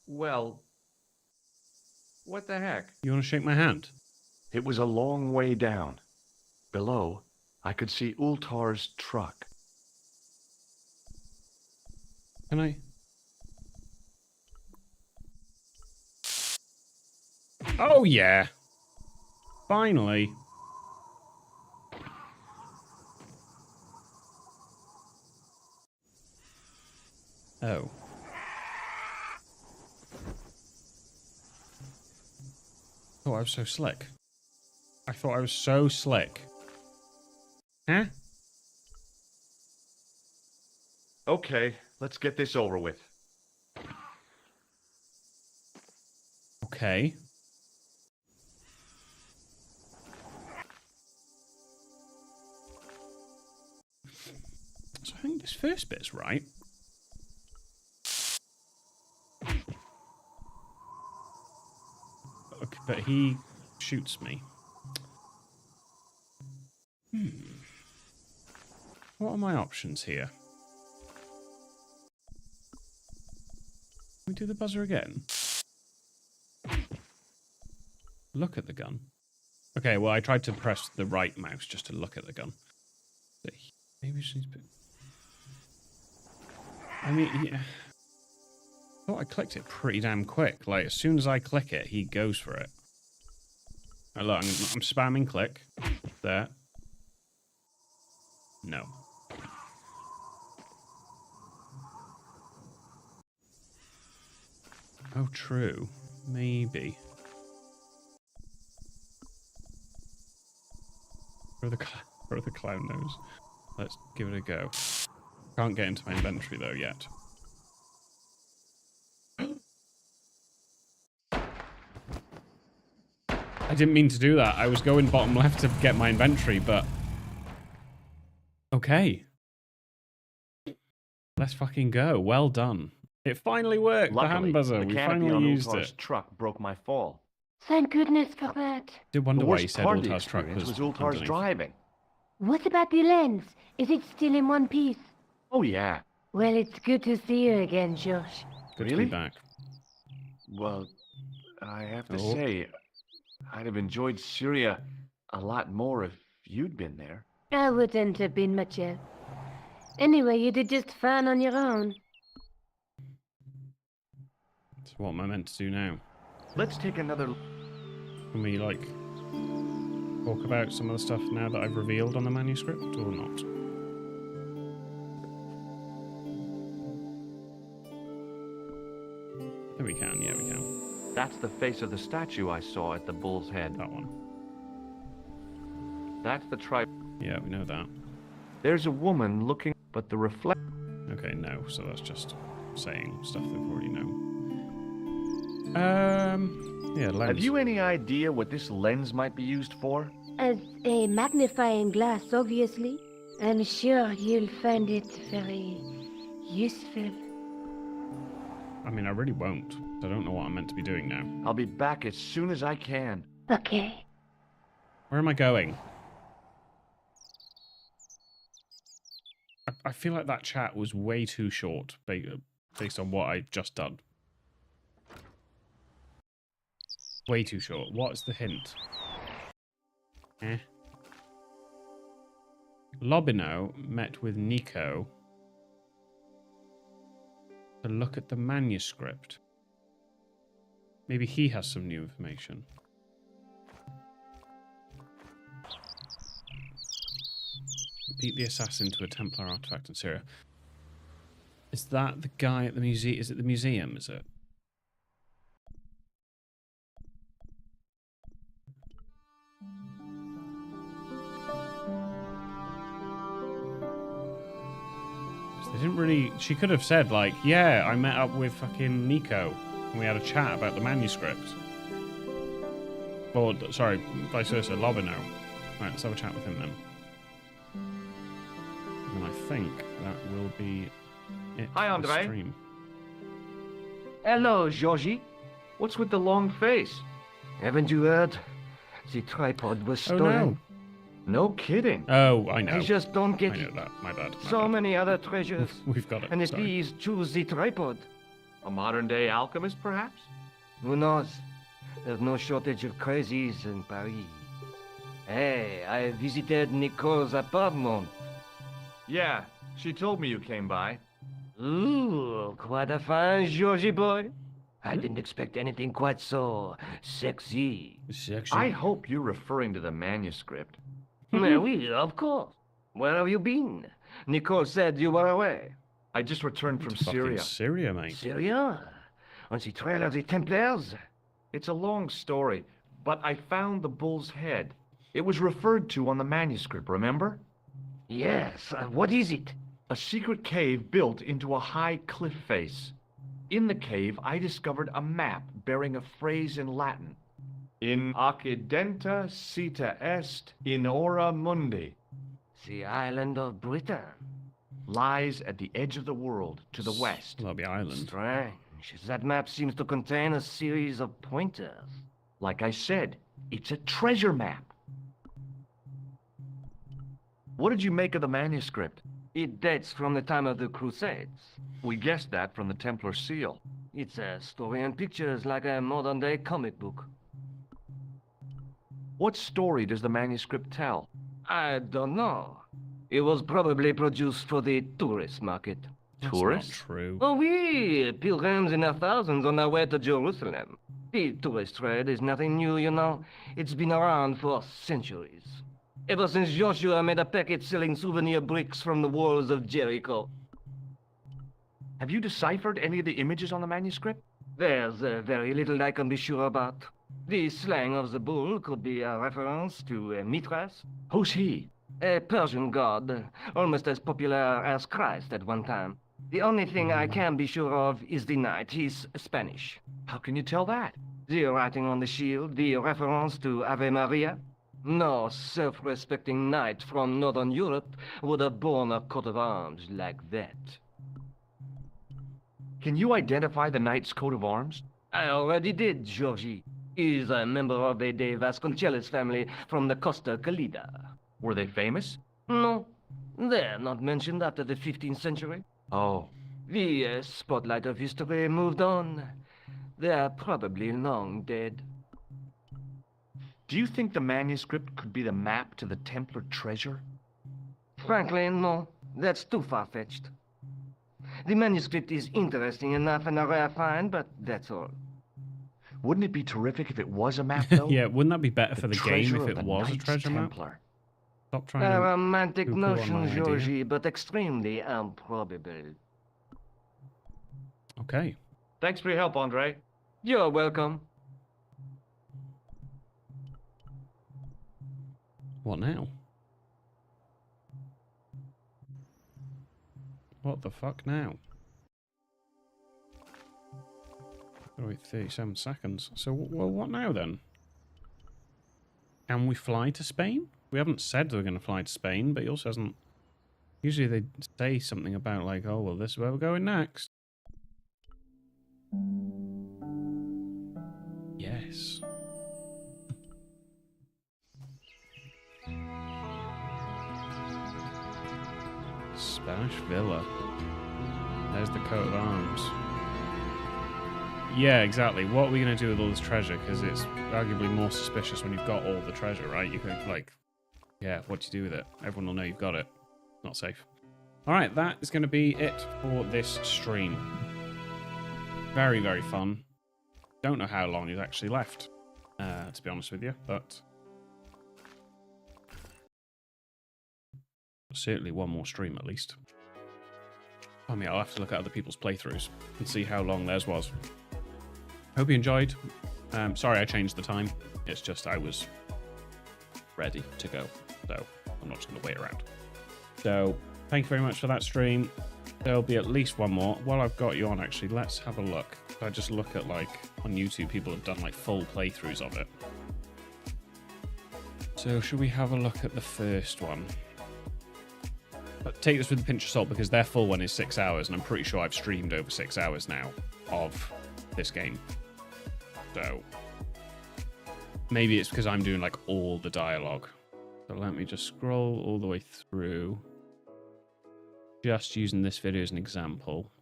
Well, what the heck? You want to shake my hand? It was a long way down. Below, I could see Ultar's truck. Can I? Oh, yeah. Finally. Oh. Oh, I was so slick. I thought I was so slick. Huh? Okay, let's get this over with. Okay. So I think this first bit's right. Okay, but he shoots me. What are my options here? Can we do the buzzer again? Look at the gun. Okay, well, I tried to press the right mouse just to look at the gun. But maybe we should... I mean, yeah. I thought I clicked it pretty damn quick. Like, as soon as I click it, he goes for it. Oh, look, I'm spamming click. There. No. Oh, true. Maybe. Throw the clown nose. Let's give it a go. Can't get into my inventory, though, yet. I didn't mean to do that. I was going bottom left to get my inventory, but... Okay. Let's fucking go. Well done. It finally worked. Luckily, the hand buzzer. the We canopy finally on used Ultar's it. truck broke my fall. Thank goodness for that. Did wonder The why worst you said part of the Ultar's truck experience was Ultar's underneath. driving. What about the lens? Is it still in one piece? Oh, yeah. Well, it's good to see you again, Josh. Good to Really? be back. Well, I have to Oh. say, I'd have enjoyed Syria a lot more if you'd been there. I wouldn't have been much help. Anyway, you did just fine on your own. So what am I meant to do now? Let's take another... Can we, like, talk about some of the stuff now that I've revealed on the manuscript, or not? Yeah, we can, yeah, we can. That's the face of the statue I saw at the bull's head. That one. That's the tribe. Yeah, we know that. There's a woman looking, but the reflect... Okay, no, so that's just saying stuff that we already know. Yeah, lens. Have you any idea what this lens might be used for? As a magnifying glass, obviously. I'm sure you'll find it very useful. I mean, I really won't. I don't know what I'm meant to be doing now. I'll be back as soon as I can. Okay. Where am I going? I feel like that chat was way too short based on what I've just done. Way too short. What's the hint? Lobino met with Nico to look at the manuscript. Maybe he has some new information. Beat the assassin to a Templar artifact in Syria. Is that the guy at the museum? Is it the museum, is it? They didn't really... She could have said, like, yeah, I met up with fucking Nico and we had a chat about the manuscript. Or, sorry, vice versa, Lobino. Right, let's have a chat with him then. And I think that will be it. Hi, for the Andre. stream. Hello, Georgie. What's with the long face? Haven't you heard? The tripod was Oh, stolen. no. No kidding. Oh, I know. I just don't get I know it. that. My bad. My So bad. many other treasures. We've got it. And the Sorry. thieves choose the tripod. A modern-day alchemist, perhaps? Who knows? There's no shortage of crazies in Paris. Hey, I visited Nicole's apartment. Yeah, she told me you came by. Ooh, quite a fine Georgie boy. I didn't expect anything quite so sexy. Sexy. I hope you're referring to the manuscript. Oui, of course. Where have you been? Nicole said you were away. I just returned from Fucking Syria. Syria, mate. Syria? On the trail of the Templars? It's a long story, but I found the bull's head. It was referred to on the manuscript, remember? Yes. What is it? A secret cave built into a high cliff face. In the cave, I discovered a map bearing a phrase in Latin. In occidenta cita est in ora mundi. The island of Britain. Lies at the edge of the world, to the west. That'll be Ireland. Strange. That map seems to contain a series of pointers. Like I said, it's a treasure map. What did you make of the manuscript? It dates from the time of the Crusades. We guessed that from the Templar seal. It's a story and pictures like a modern-day comic book. What story does the manuscript tell? I don't know. It was probably produced for the tourist market. That's Tourists? not true. Oh, oui, pilgrims in their thousands on their way to Jerusalem. The tourist trade is nothing new, you know. It's been around for centuries. Ever since Joshua made a packet selling souvenir bricks from the walls of Jericho. Have you deciphered any of the images on the manuscript? There's very little I can be sure about. The slang of the bull could be a reference to Mithras. Who's he? A Persian god, almost as popular as Christ at one time. The only thing I can be sure of is the knight. He's Spanish. How can you tell that? The writing on the shield, the reference to Ave Maria. No self-respecting knight from Northern Europe would have borne a coat of arms like that. Can you identify the knight's coat of arms? I already did, Georgie. He's a member of the De Vasconcelos family from the Costa Calida. Were they famous? No, they're not mentioned after the 15th century. Oh. The spotlight of history moved on. They're probably long dead. Do you think the manuscript could be the map to the Templar treasure? Frankly, no. That's too far-fetched. The manuscript is interesting enough and a rare find, but that's all. Wouldn't it be terrific if it was a map, though? Yeah, wouldn't that be better for the game treasure if of it the was a Knights treasure map? Templar. Stop trying A to romantic poo-poo on notion, my idea. Georgie, but extremely improbable. Okay. Thanks for your help, Andre. You're welcome. What now? What the fuck now? Oh, wait, 37 seconds. So, well, what now then? Can we fly to Spain? We haven't said we're going to fly to Spain, but he also hasn't... Usually they say something about like, oh, well, this is where we're going next. Yes. Spanish villa. There's the coat of arms. Yeah, exactly. What are we going to do with all this treasure? Because it's arguably more suspicious when you've got all the treasure, right? You can, like... Yeah, what do you do with it? Everyone will know you've got it. Not safe. Alright, that is going to be it for this stream. Very, very fun. Don't know how long is actually left, to be honest with you, but... Certainly one more stream, at least. I mean, I'll have to look at other people's playthroughs and see how long theirs was. Hope you enjoyed. Sorry I changed the time. It's just I was ready to go, so I'm not just going to wait around. So, thank you very much for that stream. There'll be at least one more. While I've got you on, actually, let's have a look. If I just look at, like, on YouTube, people have done, like, full playthroughs of it. So, should we have a look at the first one? But take this with a pinch of salt, because their full one is 6 hours, and I'm pretty sure I've streamed over 6 hours now of this game. So, maybe it's because I'm doing, like, all the dialogue. So let me just scroll all the way through. Just using this video as an example.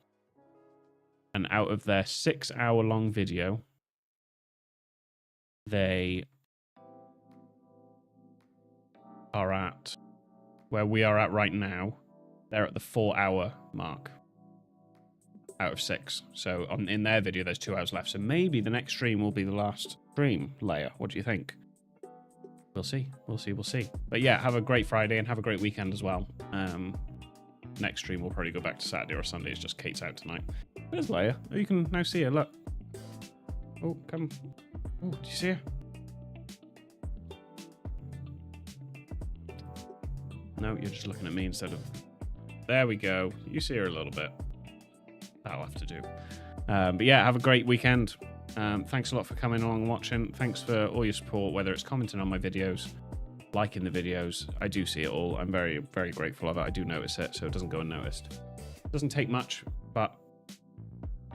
And out of their 6 hour long video, they are at where we are at right now. They're at the 4 hour mark. out of 6. So in their video, there's 2 hours left. So maybe the next stream will be the last stream, Leia. What do you think? We'll see. We'll see. We'll see. But yeah, have a great Friday and have a great weekend as well. Next stream, we'll probably go back to Saturday or Sunday. It's just Kate's out tonight. There's Leia. Oh, you can now see her. Look. Oh, come. Oh, do you see her? No, you're just looking at me instead of... There we go. You see her a little bit. That'll have to do. But yeah, have a great weekend. Thanks a lot for coming along and watching. Thanks for all your support, whether it's commenting on my videos, liking the videos. I do see it all. I'm very, very grateful of it. I do notice it, so it doesn't go unnoticed. It doesn't take much, but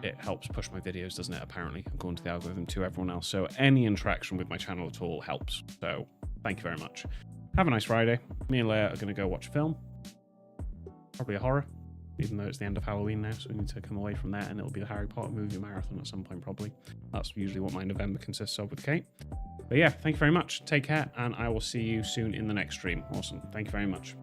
it helps push my videos, doesn't it, apparently, according to the algorithm, to everyone else. So any interaction with my channel at all helps. So thank you very much. Have a nice Friday. Me and Leia are going to go watch a film. Probably a horror, even though it's the end of Halloween now, so we need to come away from that, and it'll be the Harry Potter movie marathon at some point, probably. That's usually what my November consists of with Kate. But yeah, thank you very much. Take care, and I will see you soon in the next stream. Awesome. Thank you very much.